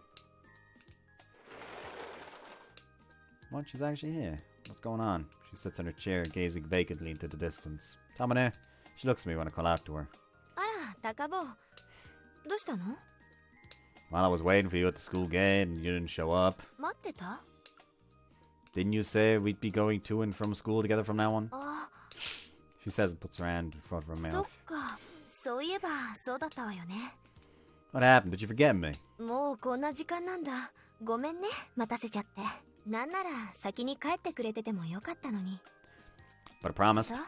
What? She's actually here. What's going on? She sits in her chair, gazing vacantly into the distance. Tamane. She looks at me when I call out to her. あら、高坊。どうしたの？ While I was waiting for you at the school gate and you didn't show up. 待ってた？ Didn't you say we'd be going to and from school together from now on? あ、She says and puts her hand in front of her そっ mouth. か。そういえばそうだったわよね。 What happened? Did you forget me? もうこんな時間なんだ。ごめんね、待たせちゃって。なんなら先に帰ってくれててもよかったのに。 But I promised. そう。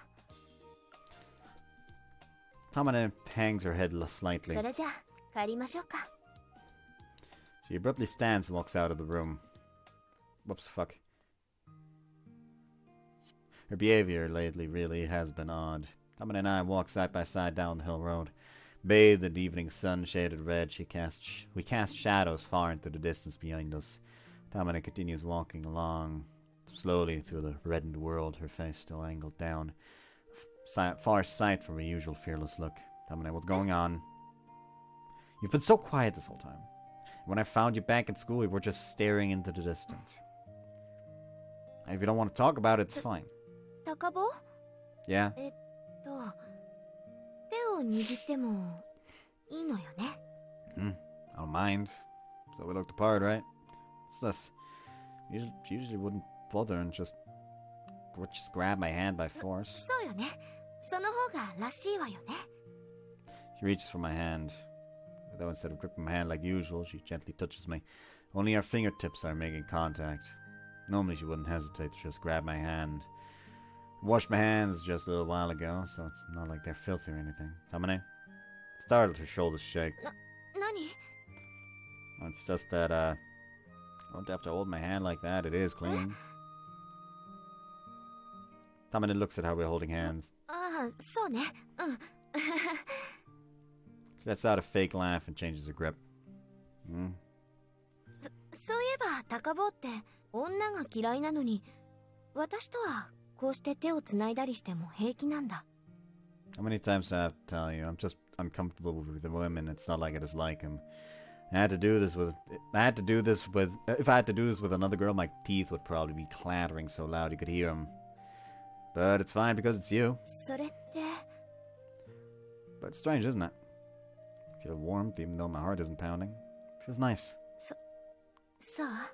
Tamane hangs her head slightly. それじゃあ帰りましょうか。 She abruptly stands and walks out of the room. Whoops, fuck. Her behavior lately really has been odd. Tamane and I walk side by side down the hill road. Bathed in the evening sun, shaded red, we cast shadows far into the distance behind us. Tamane continues walking along slowly through the reddened world, her face still angled down. Far sight from her usual fearless look. Tamane, what's going on? You've been so quiet this whole time. When I found you back in school, we were just staring into the distance. If you don't want to talk about it, it's fine. 高坊？ Yeah? 手を握ってもいいのよね。I don't mind. So we looked apart, right? What's this? She usually wouldn't bother and just grab my hand by force. そうよね。その方がらしいわよね。 She reaches for my hand. Though instead of gripping my hand like usual, she gently touches me. Only our fingertips are making contact. Normally she wouldn't hesitate to just grab my hand. I washed my hands just a little while ago, so it's not like they're filthy or anything. Tamane? Startled, her shoulders shake. 何？ Oh, it's just that, I don't have to hold my hand like that. It is clean. Tamane looks at how we're holding hands. ああ、そうね。うん。 She lets out a fake laugh and changes her grip. そういえば高坊って女が嫌いなのに、私とはこうして手をつないだりしても平気なんだ。 How many times do I have to tell you? I'm just uncomfortable with the women. It's not like I dislike him. If I had to do this with another girl, my teeth would probably be clattering so loud you could hear them. But it's fine because it's you. それって。 But it's strange, isn't it? I feel warmth even though my heart isn't pounding. Feels nice. さあ。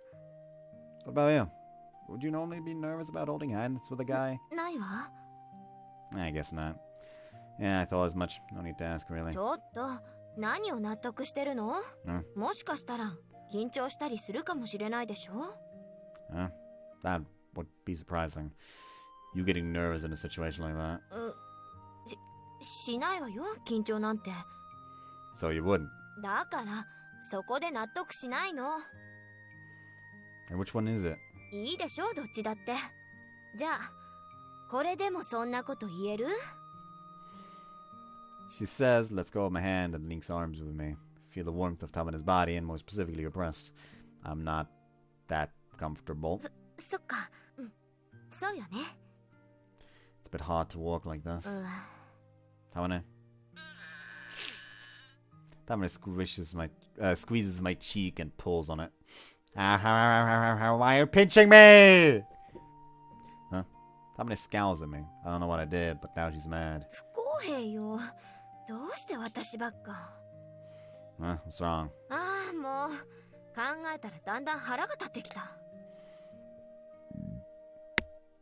What about you? Would you normally be nervous about holding hands with a guy? ないわ。 I guess not. Yeah, I thought as much. No need to ask, really. ちょっと何を納得してるの？ん？もしかしたら緊張したりするかもしれないでしょ？ That would be surprising. You getting nervous in a situation like that. しないわよ、緊張なんて。 So you wouldn't. だからそこで納得しないの。 And which one is it? いいでしょ、どっちだって。じゃあこれでもそんなこと言える？ She says, lets go of my hand and links arms with me. Feel the warmth of Tamane's body and more specifically her breasts. I'm not that comfortable. そっか、うん、そうよね。 It's a bit hard to walk like this. Tamane? Tamane squeezes my cheek and pulls on it. Why are you pinching me? Huh? Tamane scowls at me. I don't know what I did, but now she's mad. 不公平よ。どうして私ばっか。 What's wrong? ああ、もう考えたらだんだん腹が立ってきた。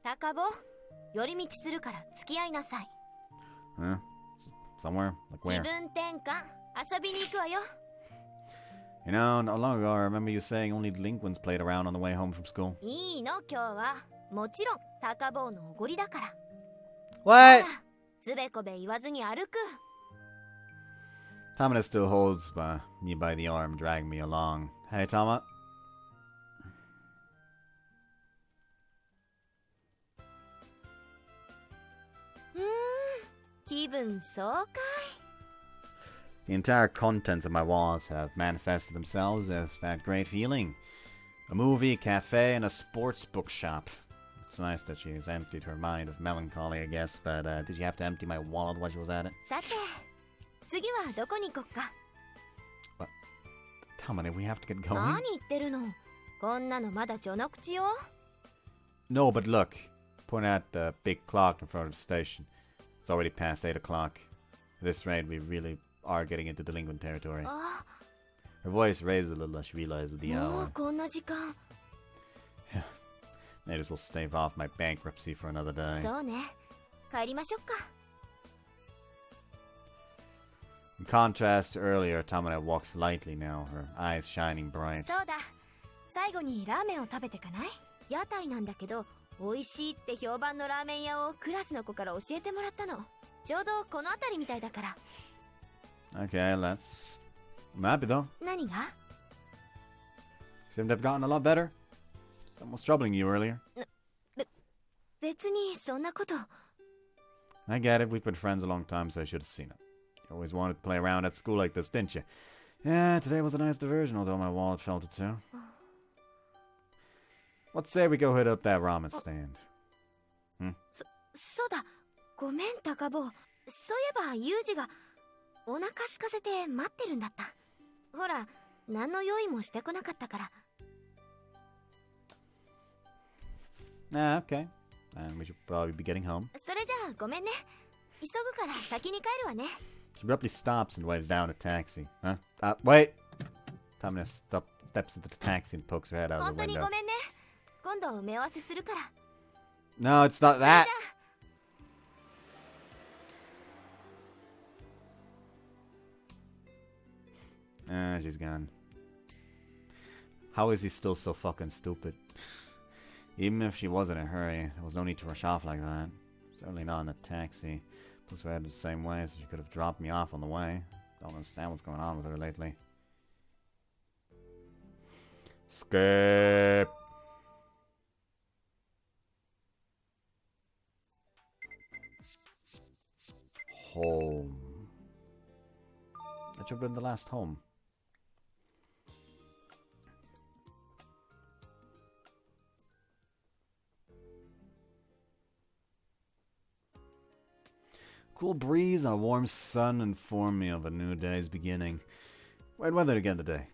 高坊、寄り道するから付き合いなさい。Huh? Somewhere? Like 気 where? 分転換遊びに行くわよ You know, not long ago I remember you saying only delinquents played around on the way home from school. いいの今日はもちろん高坊のおごりだから What? つべこべ言わずに歩く Tamina still holds me by the arm, dragging me along. Hey, Tama. 気分爽快 The entire contents of my wallet have manifested themselves as that great feeling. A movie, a cafe, and a sports book shop. It's nice that she's emptied her mind of melancholy, I guess, but did you have to empty my wallet while she was at it? さて次はどこに行こっか Tamina, we have to get going. 何言ってるのこんなのまだ序の口よ No, but look. Point at the big clock in front of the station. It's already past 8 o'clock. At this rate, we really are getting into delinquent territory. あ Her voice raised a little as she realized the も hour. うこんな時間 May as well stave off my bankruptcy for another day. そうね帰りましょうか In contrast to earlier, Tamina walks lightly now, her eyes shining bright. そうだ最後にラーメンを食べてかない屋台なんだけど美味しいって評判のラーメン屋をクラスの子から教えてもらったのちょうどこの辺りみたいだから Okay, let's... I'm happy though. 何が Seem to have gotten a lot better. Something was troubling you earlier. 別にそんなこと I get it, we've been friends a long time, so I should have seen it. You always wanted to play around at school like this, didn't you? Yeah, today was a nice diversion, although my wallet felt it too. Let's say we go hit up that ramen stand. そうだごめん高坊そういえばユージがお腹空かせて待ってるんだったほら何の用意もしてこなかったから Ah, okay. And we should probably be getting home. それじゃあごめんね急ぐから先に帰るわね She abruptly stops and waves down a taxi. Huh? Wait! Tamina steps into the taxi and pokes her head out 本 of 当 the に window. ごめんね今度埋め合わせするから No, it's not それじゃ that! Ah, she's gone. How is he still so fucking stupid? Even if she was in a hurry, there was no need to rush off like that. Certainly not in a taxi. Plus we headed the same way, so she could have dropped me off on the way. Don't understand what's going on with her lately. Skip! Home. That should have been the last home. Cool breeze and a warm sun inform me of a new day's beginning. Wet weather again today.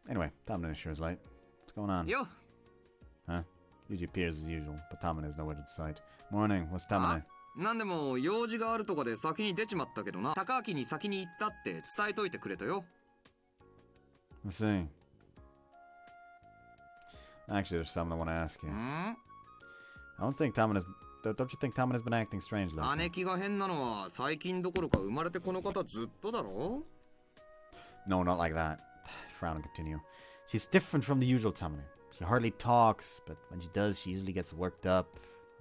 Anyway, Tamina sure is late. What's going on? よ Huh? Yuji appears as usual, but Tamina is nowhere to sight. Morning, what's Tamina? なんでも用事があるとかで先に出ちまったけどな高明に先に行ったって伝えといてくれたよ Let's see. Actually, there's something I want to ask you. ん I don't think Tamina's... Don't you think Tamina's been acting strange lately? 姉貴が変なのは最近どころか生まれてこの方ずっとだろ No, not like that. Frown and continue. She's different from the usual Tamina. She hardly talks, but when she does, she usually gets worked up.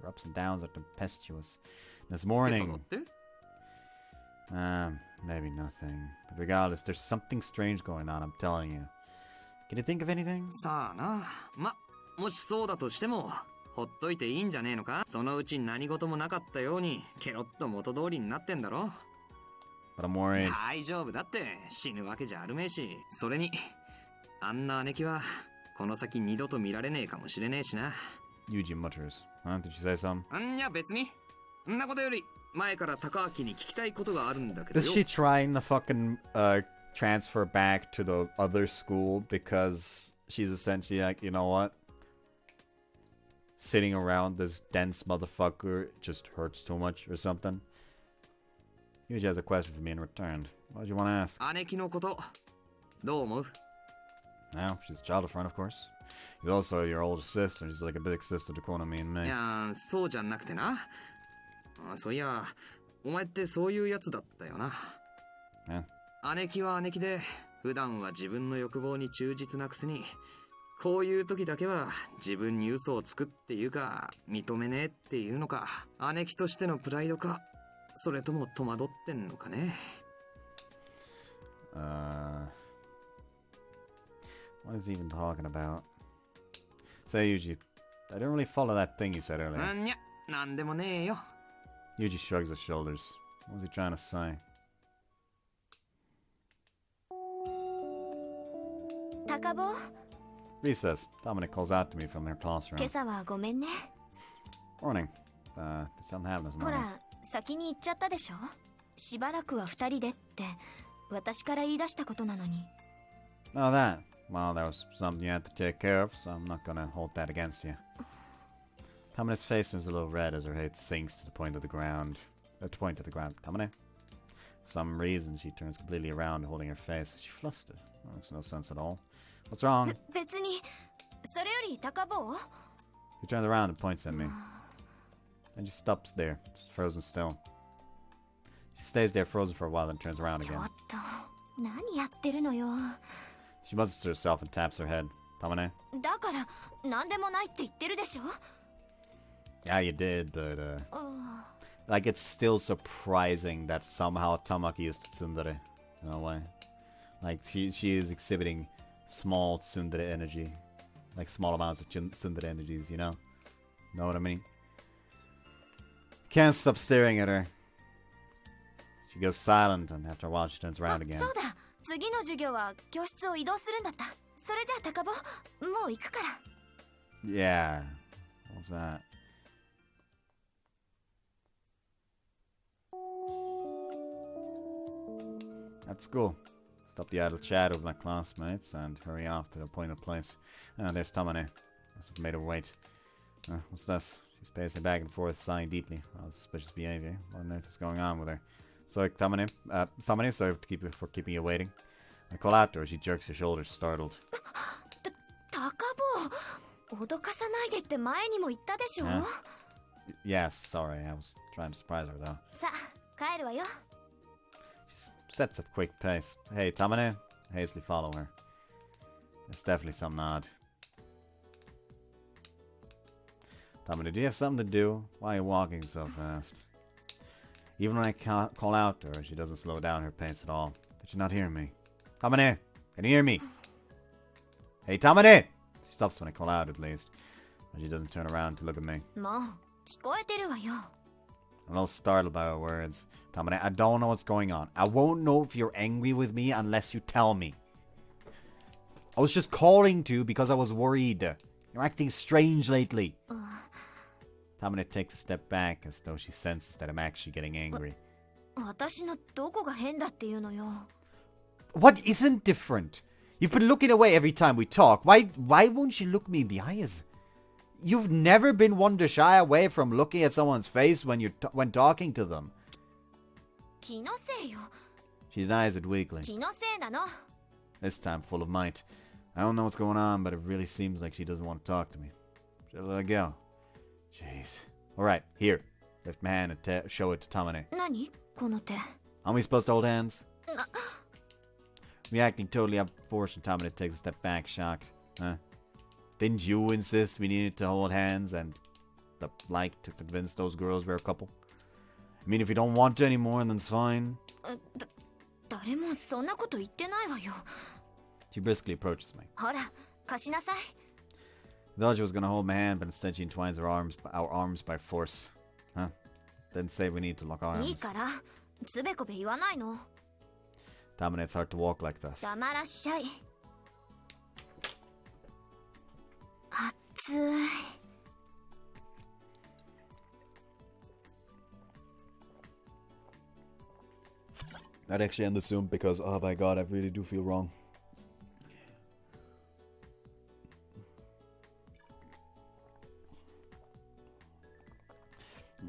Her ups and downs are tempestuous. This 今朝だっ morning... て Maybe nothing. But regardless, there's something strange going on, I'm telling you. Can you think of anything? さあなもしそうだとしてもほっといていいんじゃねえのかそのうち何事もなかったようにケロッと元通りになってんだろ But I'm worried. 大丈夫だって死ぬわけじゃあるめえしそれにあんな姉貴はこの先二度と見られねえかもしれねえしな Yuji mutters. Huh? Did she say something? あんにゃ別にんなことより前から高明に聞きたいことがあるんだけど Is よ she trying to fucking transfer back to the other school because she's essentially like, you know what? Sitting around this dense motherfucker just hurts too much or something? Yuji has a question for me in return. What do you want to ask? 姉貴のことどう思う Now, she's a child of friend, of course. She's also your older sister. She's like a big sister to Konami and い me. やそうじゃなくてなそういやお前ってそういうやつだったよな。姉貴は姉貴で、普段は自分の欲望に忠実なくせに、こういう時だけは自分に嘘をつくっていうか、認めねえっていうのか、姉貴としてのプライドか、それとも戸惑ってんのかね。What is he even talking about? So Yuji, I don't really follow that thing you said earlier. にゃ、なんでもねえよ。Yuji shrugs his shoulders. What was he trying to say? 高坊、 Recess. Dominic calls out to me from their 今 classroom. 朝はごめんね。 Morning. Did something happen this ほ morning? ら、先に行っちゃったでしょ。しばらくは2人でって私から言い出したことなのに。 Oh, that. Well, that was something you had to take care of, so I'm not gonna hold that against you. Tamane's face turns a little red as her head sinks to the point of the ground. Tamane? For some reason, she turns completely around, holding her face. Is she flustered? That makes no sense at all. What's wrong? 別に。それより高坊、 He turns around and points at me. And she stops there, just frozen still. She stays there frozen for a while, then turns around ちょ again. っと何やってるのよ。 She mutters to herself and taps her head. Tamane? だから何でもないって言ってるでしょ。 Yeah, you did, but, あ like, it's still surprising that somehow Tamaki is tsundere. In a way. Like, she is exhibiting small tsundere energy. Like, small amounts of tsundere energies, you know? Know what I mean? Can't stop staring at her. She goes silent, and after a while she turns あ around again. そうだ、次の授業は教室を移動するんだった。それじゃあ高坊、もう行くから。 Yeah. What's that? At school. Stop the idle chat with my classmates and hurry off to the appointed place. There's Tamane. Must have made her wait. What's this? She's pacing back and forth, sighing deeply. Suspicious behavior. What on earth is going on with her? Sorry, Tamane. Tamane, sorry for keeping you waiting. I call out to her. She jerks her shoulders, startled. 高坊、脅かさないでって前にも言ったでしょ。 Yes, sorry. I was trying to surprise her, though. さあ、帰るわよ。 She sets up quick pace. Hey, Tamane. I hastily follow her. There's definitely something odd. Tamane, do you have something to do? Why are you walking so fast? Even when I call out to her, she doesn't slow down her pace at all. Did you not hear me? Tamane! Can you hear me? Hey, Tamane! She stops when I call out, at least. But she doesn't turn around to look at me. もう聞こえてるわよ。 I'm a little startled by her words. Tamane, I don't know what's going on. I won't know if you're angry with me unless you tell me. I was just calling to because I was worried. You're acting strange lately. Tamane takes a step back as though she senses that I'm actually getting angry. 私のどこが変だっていうのよ。 What isn't different? You've been looking away every time we talk. Why won't you look me in the eyes? You've never been one to shy away from looking at someone's face when when talking to them. 気のせいよ。 She denies it weakly, 気のせいなの。 this time full of might. I don't know what's going on, but it really seems like she doesn't want to talk to me. Should I let it go? Jeez. Alright, here. Lift my hand and show it to Tamane. 何この手。 Aren't we supposed to hold hands? Reacting totally out of proportion, Tamane takes a step back, shocked. Huh? Didn't you insist we needed to hold hands and to convince those girls we're a couple? I mean, if you don't want to anymore, then it's fine. 誰もそんなこと言ってないわよ。 She briskly approaches me. ほら、貸しなさい。 Thought she was gonna hold my hand, but instead she entwines our arms by force. Huh? Didn't say we need to lock いい arms. から、つべこべ言わないの。 Tamane, it's hard to walk like this. 黙らっしゃい。暑い。 I'd actually end this soon because, oh my god, I really do feel wrong.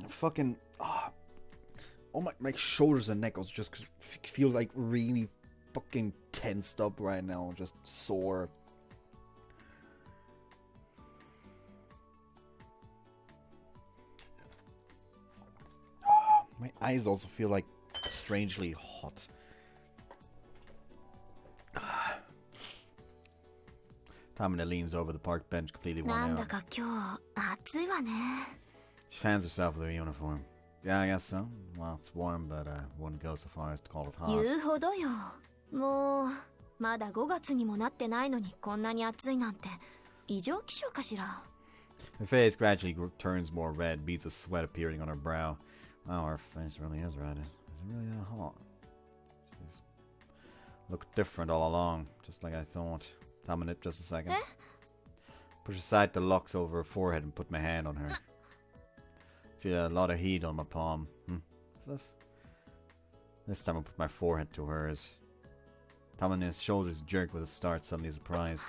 Fucking, oh my shoulders and neck just feel like really fucking tensed up right now, just sore. My eyes also feel like strangely hot. Tamina leans over the park bench, completely worn なんだ out. か今日暑いわね。 She fans herself with her uniform. Yeah, I guess so. Well, it's warm, but wouldn't go so far as to call it hot. 言うほどよ。もうまだ5月にもなってないのにこんなに暑いなんて異常気象かしら。 Her face gradually turns more red, beads of sweat appearing on her brow. Wow, her face really is red. Is it really that hot? She's looked different all along, just like I thought. Dominate, just a second. Push aside the locks over her forehead and put my hand on her. Feel a lot of heat on my palm. This time I put my forehead to hers. Dominate's shoulders jerk with a start, suddenly surprised.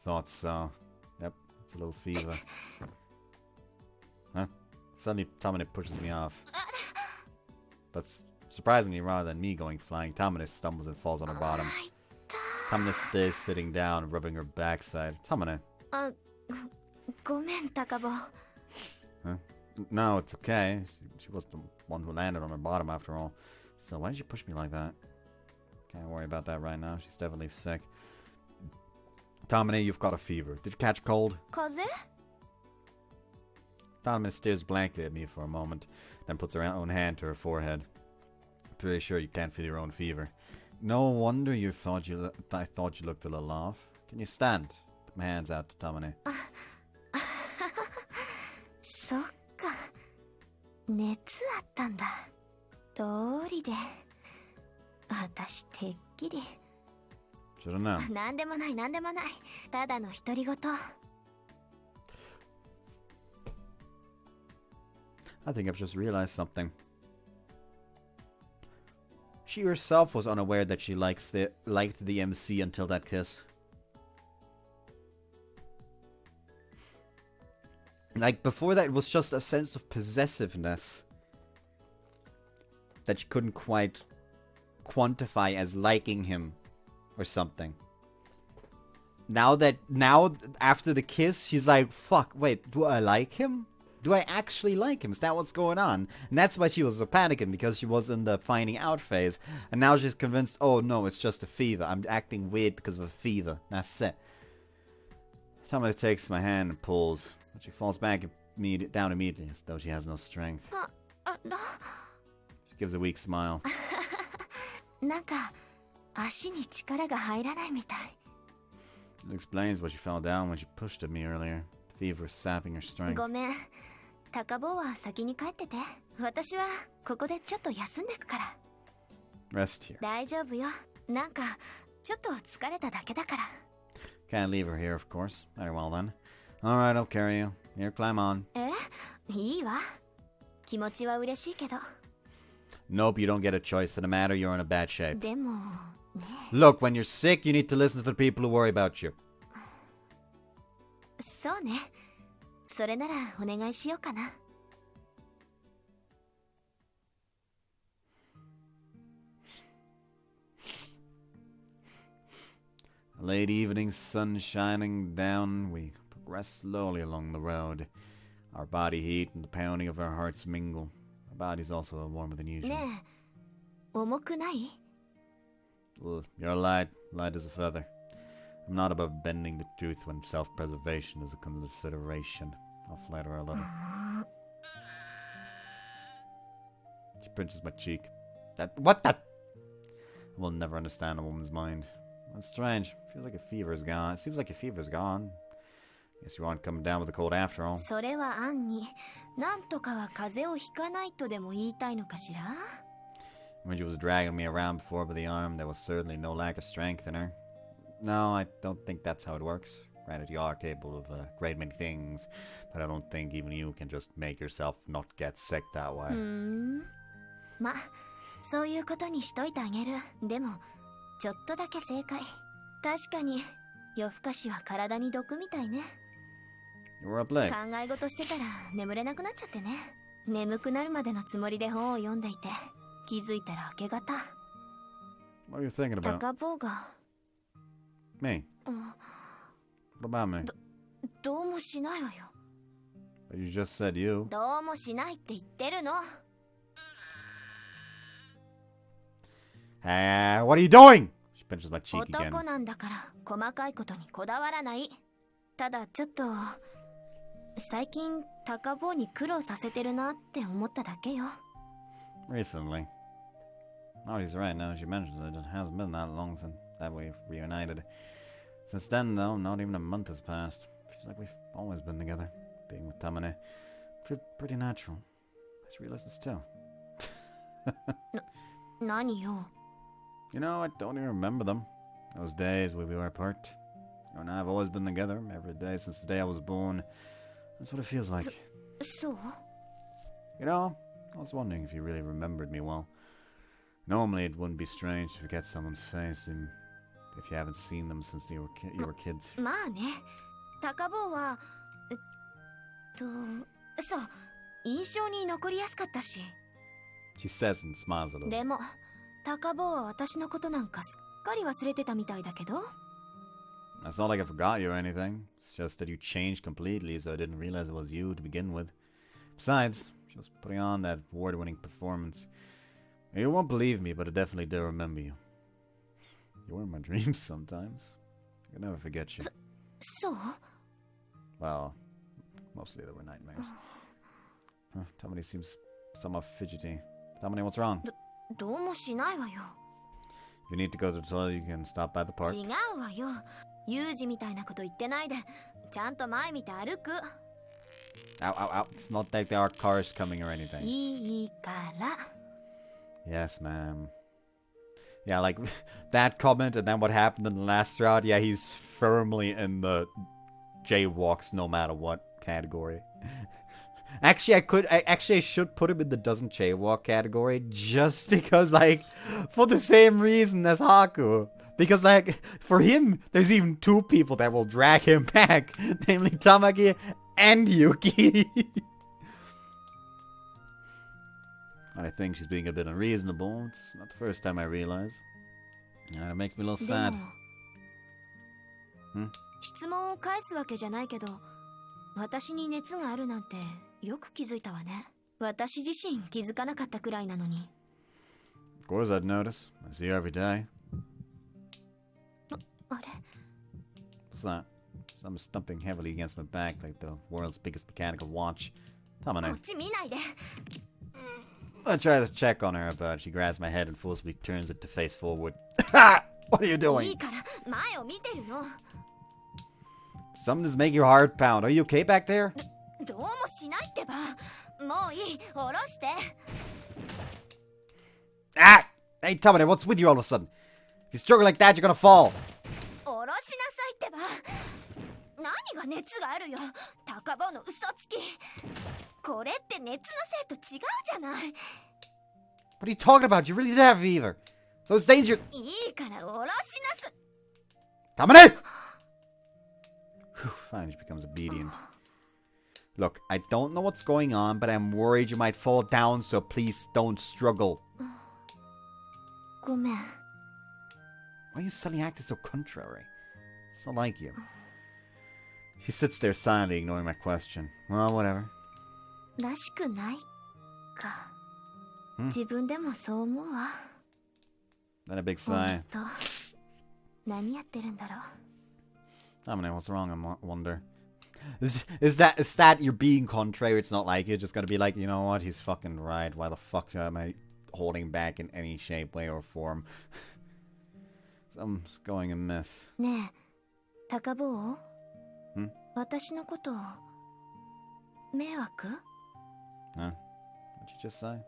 Thought so. Yep, it's a little fever. Huh? Suddenly, Dominate pushes me off. But surprisingly, rather than me going flying, Dominate stumbles and falls on her bottom. Dominate stays sitting down, rubbing her backside. Dominate. ごめん高坊。 Huh? No, it's okay. She was the one who landed on her bottom after all. So why did you push me like that? Can't worry about that right now. She's definitely sick. Dominate, you've got a fever. Did you catch a cold? 風？ Dominate stares blankly at me for a moment, then puts her own hand to her forehead. Pretty sure you can't feel your own fever. No wonder you thought I thought you looked a little off. Can you stand? Put my hands out to Dominate. そっか。熱あったんだ。どうりで。私てっきり。 Should have known. なんでもないなんでもない。ただの独り言。 I think I've just realized something. She herself was unaware that she liked the MC until that kiss. Like, before that, it was just a sense of possessiveness that she couldn't quite quantify as liking him or something. Now, after the kiss, she's like, fuck, wait, do I like him? Do I actually like him? Is that what's going on? And that's why she was so panicking, because she was in the finding out phase. And now she's convinced, oh no, it's just a fever. I'm acting weird because of a fever. That's it. Somebody takes my hand and pulls. But she falls back down immediately, as though she has no strength. She gives a weak smile. なんか足に力が入らないみたい。 It explains why she fell down when she pushed at me earlier. The fever sapping her strength. ごめん。高坊は先に帰ってて。私はここでちょっと休んでくから。 Rest here. 大丈夫よ。なんかちょっと疲れただけだから。 Can't leave her here, of course. Very well then. Alright, I'll carry you. Here, climb on. いいわ。気持ちは嬉しいけど。 Nope, you don't get a choice. In a matter, you're in a bad shape. でもね。 Look, when you're sick, you need to listen to the people who worry about you. そうね。それならお願いしようかな。 A late evening, sun shining down, we progress slowly along the road. Our body heat and the pounding of our hearts mingle. Our bodies also are warmer than usual. ねえ、重くない？ You're light as a feather. I'm not above bending the truth when self-preservation is a consideration. I'll flatter her a little. She pinches my cheek. What the? I will never understand a woman's mind. That's strange. Feels like a fever's gone. It seems like your fever's gone. Guess you aren't coming down with a cold after all. それは暗に、なんとかは風邪をひかないとでも言いたいのかしら？ When she was dragging me around before by the arm, there was certainly no lack of strength in her. No, I don't think that's how it works. Granted, you are capable of a great many things, but I don't think even you can just make yourself not get sick that way. ま、そういうことにしといてあげる。でも、ちょっとだけ正解。確かに、夜更かしは体に毒みたいね。You were up late. 考え事してたら眠れなくなっちゃってね。眠くなるまでのつもりで本を読んでいて、気づいたら明け方。What are you thinking about? 高坊が。Me? What about me? どうもしないわよ。 You just said you. どうもしないって言ってるの。What are you doing? She pinches my cheek again. 男なんだから細かいことにこだわらない。ただちょっと最近高坊に苦労させてるなって思っただけよ。 Recently. Oh, she's right now. She mentions it. It hasn't been that long since that we've reunited. Since then, though, not even a month has passed. Feels like we've always been together. Being with Tamane. Pretty natural. I just realized this too. 何よ。 You know, I don't even remember them. Those days where we were apart. You and I have always been together every day since the day I was born. That's what it feels like. そう You know, I was wondering if you really remembered me well. Normally, it wouldn't be strange to forget someone's face if you haven't seen them since you were kids. まあね。高坊はそう、印象に残りやすかったし。 She says and smiles a little. でも高坊は私のことなんかすっかり忘れてたみたいだけど。 It's not like I forgot you or anything. It's just that you changed completely, so I didn't realize it was you to begin with. Besides, she was putting on that award-winning performance. You won't believe me, but I definitely do remember you. You were in my dreams sometimes. I can never forget you. そう Well, mostly they were nightmares. Tamani seems somewhat fidgety. Tamani, what's wrong? どうもしないわよ。 If you need to go to the toilet, you can stop by the park. 違うわよ。ユージみたいなこと言ってないで、ちゃんと前見て歩く。 Ow, ow, ow. It's not like there are cars coming or anything. いいから。 Yes, ma'am. Yeah, like that comment and then what happened in the last round. Yeah, he's firmly in the jaywalks no matter what category. Actually, I should put him in the doesn't jaywalk category just because, like, for the same reason as Haku. Because, like, for him, there's even two people that will drag him back, namely Tamaki and Yuki. I think she's being a bit unreasonable. It's not the first time I realize. And it makes me a little で sad. も質問を返すわけじゃないけど、私に熱があるなんてよく気づいたわね。私自身気づかなかったくらいなのに。 Of course I'd notice. I see you every day. あれ What's that? I'm stumping heavily against my back like the world's biggest mechanical watch. こ Tamane. っち見ないで。 I try to check on her, but she grabs my head and forcibly turns it to face forward. What are you い doing? いから前を見てるの。 Something is making your heart pound. Are you okay back there? どうもしないってば。もういい、下ろして。 Ah! Hey, Tamane, what's with you all of a sudden? If you struggle like that, you're gonna fall. 下ろしなさいってば。何が熱があるよ。高坊の嘘つき。これって熱のせいと違うじゃない。 What are you talking about? You really did have fever. So it's danger. いいから下ろしなさ。 Tamane! Whew, finally, she becomes obedient. Look, I don't know what's going on, but I'm worried you might fall down, so please don't struggle. ごめん。 Why are you suddenly acting so contrary? It's not like you. She sits there silently, ignoring my question. Well, whatever. らしくないか。ん自分でもそう思うわ。 Then a big ほん sigh. と。何やってるんだろう。 Dominic, what's wrong? I wonder. Is that you're being contrary? It's not like you're just gonna be like, you know what? He's fucking right. Why the fuck am I holding back in any shape, way, or form? Something's going amiss. ねえ、高坊？ん？私のこと迷惑？ Huh? What'd you just say?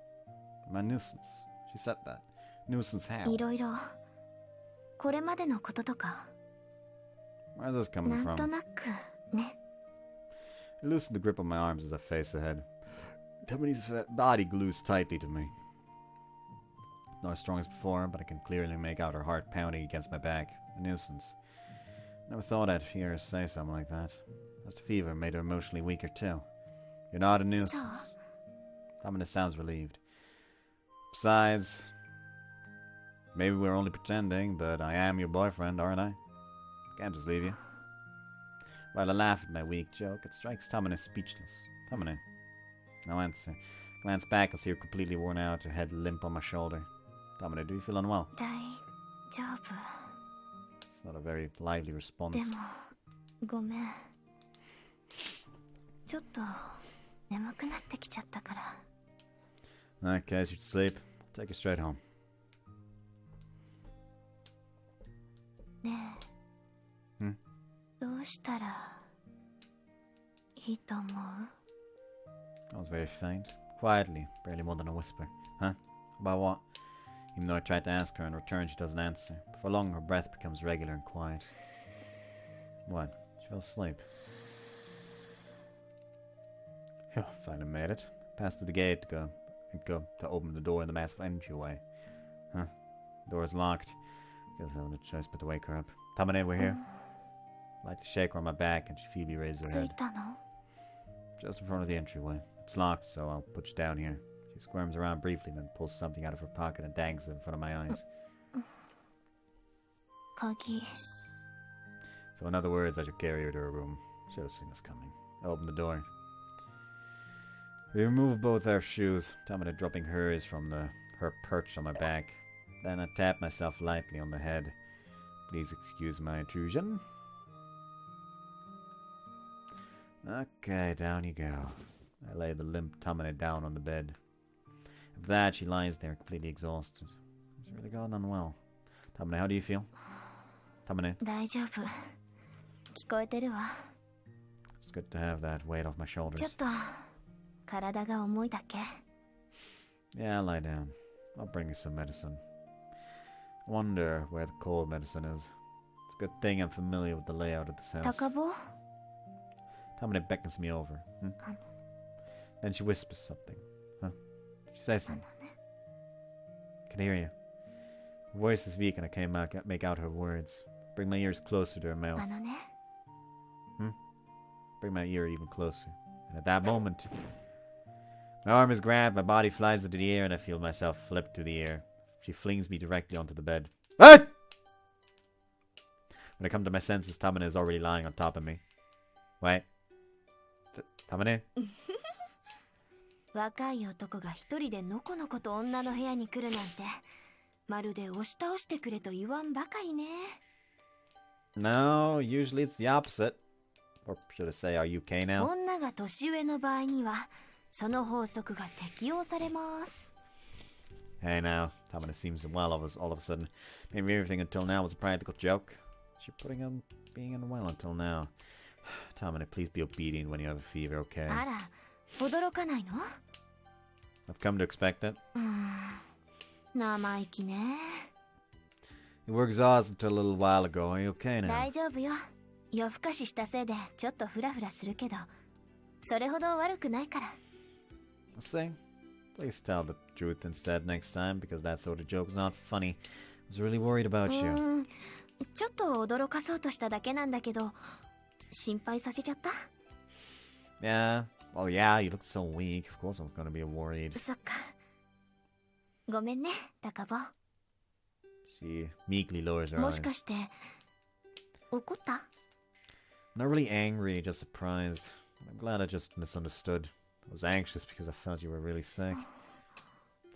My nuisance. She said that. Nuisance how? いろいろ。これまでのこととか。 Where's this coming なんと from? なくね。 I loosen the grip of my arms as I face ahead. Tamani's body glues tightly to me. Not as strong as before, but I can clearly make out her heart pounding against my back. A nuisance. Never thought I'd hear her say something like that. Just the fever made her emotionally weaker too. You're not a nuisance. Tamani sounds relieved. Besides, maybe we're only pretending, but I am your boyfriend, aren't I? Can't just leave you. While I laugh at my weak joke, it strikes Tamane speechless. Tamane. No answer. Glance back and see her completely worn out, her head limp on my shoulder. Tamane, do you feel unwell? 大丈夫。 It's not a very lively response. でもごめん。ちょっと眠くなってきちゃったから。 In that case, you'd sleep. I'll take you straight home. ねえ。どうしたらいいと思う？ That was very faint. Quietly, barely more than a whisper. Huh? About what? Even though I tried to ask her, in return she doesn't answer. Before long, her breath becomes regular and quiet. What? She fell asleep. Phew, finally made it. Passed through the gate to open the door in the massive entryway. Huh? The door is locked. Guess I have no choice but to wake her up. Tamane, we're here. I like to shake her on my back, and she feebly raises her 着い head. たの？ Just in front of the entryway. It's locked, so I'll put you down here. She squirms around briefly, then pulls something out of her pocket and dangles it in front of my eyes. 鍵。 So in other words, I should carry her to her room. Should have seen this coming. I open the door. We remove both our shoes, Tamina dropping hers from her perch on my back. Then I tap myself lightly on the head. Please excuse my intrusion. Okay, down you go. I lay the limp Tamina down on the bed. After that, she lies there completely exhausted. She's really gotten unwell. Tamina, how do you feel? Tamina. 大丈夫。聞こえてるわ。 It's good to have that weight off my ちょっ shoulders. と体が重いだけ。 Yeah, lie down. I'll bring you some medicine. I wonder where the cold medicine is. It's a good thing I'm familiar with the layout of this house. 高坊？ Tamina beckons me over. Then she whispers something. Huh? She says あの something. ね。 I can hear you. Her voice is weak and I can't make out her words. Bring my ears closer to her mouth. あのね。 Bring my ear even closer. And at that moment, my arm is grabbed, my body flies into the air, and I feel myself flip through the air. She flings me directly onto the bed. Ah! When I come to my senses, Tamina is already lying on top of me. Wait. Tamina? 若い男が一人でのこのこと女の部屋に来るなんて、まるで押し倒してくれと言わんばかりね。 No, usually it's the opposite. Or should I say, are you okay now? 女が年上の場合には、その法則が適用されます。 Hey now, Tamina seems well all of a sudden. Maybe everything until now was a practical joke. She's putting on being unwell until now. Tamina, please be obedient when you have a fever, okay? あら、驚かないの？ I've come to expect it. 生意気ね。 You were exhausted until a little while ago. Are you okay now? 大丈夫よ。夜更かししたせいでちょっとフラフラするけど、それほど悪くないから。 I'll say, please tell the truth instead next time, because that sort of joke is not funny. I was really worried about you. ちょっと驚かそうとしただけなんだけど、心配させちゃった？ Yeah, well, yeah, you look so weak. Of course I'm gonna be worried. そっか。ごめんね、高坊。 She meekly lowers her も eyes. しかして怒った？ Not really angry, just surprised. I'm glad I just misunderstood. I was anxious because I felt you were really sick.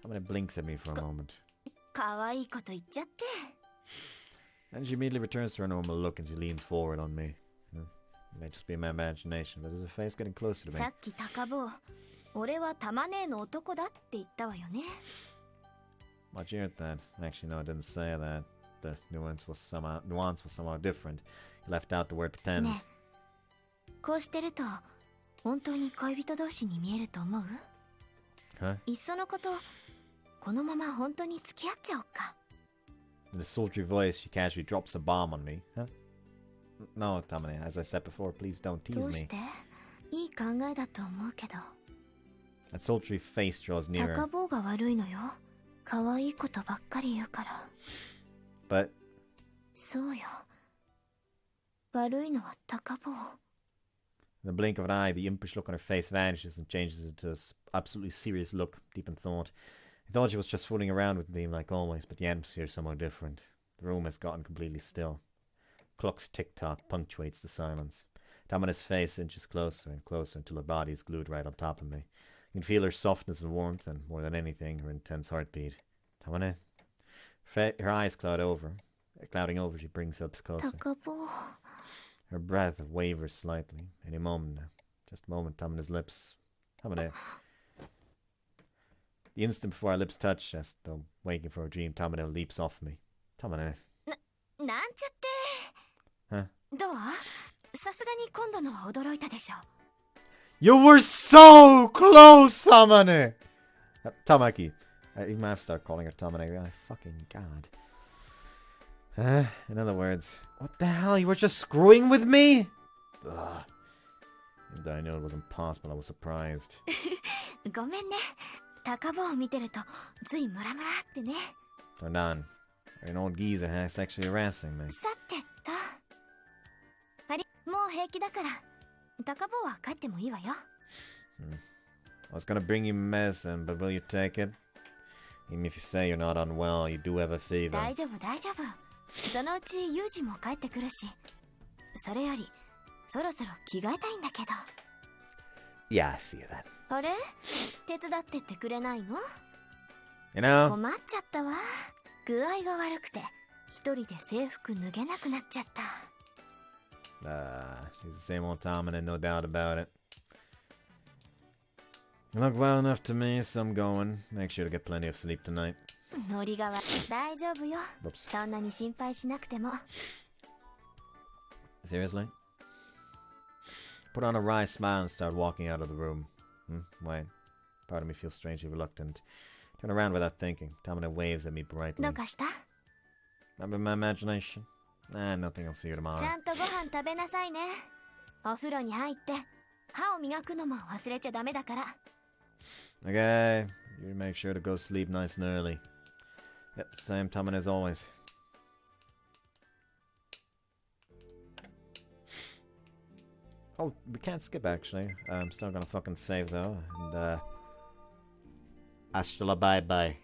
Tamina blinks at me for a moment. 可愛いこと言っちゃって。 Then she immediately returns to her normal look and she leans forward on me. It may just be my imagination, but is her face getting closer to me? さっき高坊、俺は玉ねえの男だって言ったわよね。 Why'd you hear that? Actually, no, I didn't say that. The nuance was somehow different. You left out the word pretend. ねえ、こうしてると本当に恋人同士に見えると思う？ Huh? いっそのこと、このまま本当に付き合っちゃおうか。 In a sultry voice, she casually drops a bomb on me. Huh? No, Tamina, as I said before, please don't ど tease うし me. て？いい考えだと思うけど。 That sultry face draws 高 nearer. 坊が悪いのよ。可愛いことばっかり言うから。 But そうよ。悪いのは高坊。 in the blink of an eye, the impish look on her face vanishes and changes into an absolutely serious look, deep in thought. I thought she was just fooling around with me like always, but the atmosphere is somehow different. The room has gotten completely still. Clock's tick-tock punctuates the silence. Tamina's face inches closer and closer until her body is glued right on top of me. I can feel her softness and warmth, and more than anything, her intense heartbeat. Tamina, Her eyes clouding over, she brings up closer. 高坊 Her breath wavers slightly. Any moment now. Just a moment, Tamina's lips. Tamina. The instant before our lips touch, as though waking for a dream, Tamina leaps off me. Tamina. なんちゃって Huh? どうさすがに今度のは驚いたでしょ You were so close, Tamane! Tamaki. You might have to start calling her Tamane. Oh, fucking god. In other words, what the hell? You were just screwing with me? Ugh. Even though I knew it was impossible, I was surprised. ごめんね高坊を見てるとついムラムラってね Turn on. You're an old geezer, huh? Sexually harassing me. さてとありもう平気だから高坊は帰ってもいいわよ I was gonna bring you medicine, but will you take it? Even if you say you're not unwell, you do have a fever. 大丈夫大丈夫そのうちユージも帰ってくるしそれよりそろそろ着替えたいんだけど Yeah, I see that. あれ手伝ってってくれないの You know, 困っちゃったわ具合が悪くて一人で制服脱げなくなっちゃった she's the same old Tamina, no doubt about it. You look well enough to me, so I'm going. Make sure to get plenty of sleep tonight. ノリが大丈夫よ Oops. そんなに心配しなくても Seriously? Put on a wry smile and start walking out of the room. Wait. Part of me feels strangely reluctant. Turn around without thinking. Tamina waves at me brightly. どうかした Remember my imagination? Nothing. I'll see you tomorrow. ちゃんとご飯食べなさいねお風呂に入って歯を磨くのも忘れちゃダメだから Okay. You make sure to go sleep nice and early. Yep, same Tamina as always. Oh, we can't skip actually. I'm still gonna fucking save though. And hasta la bye bye.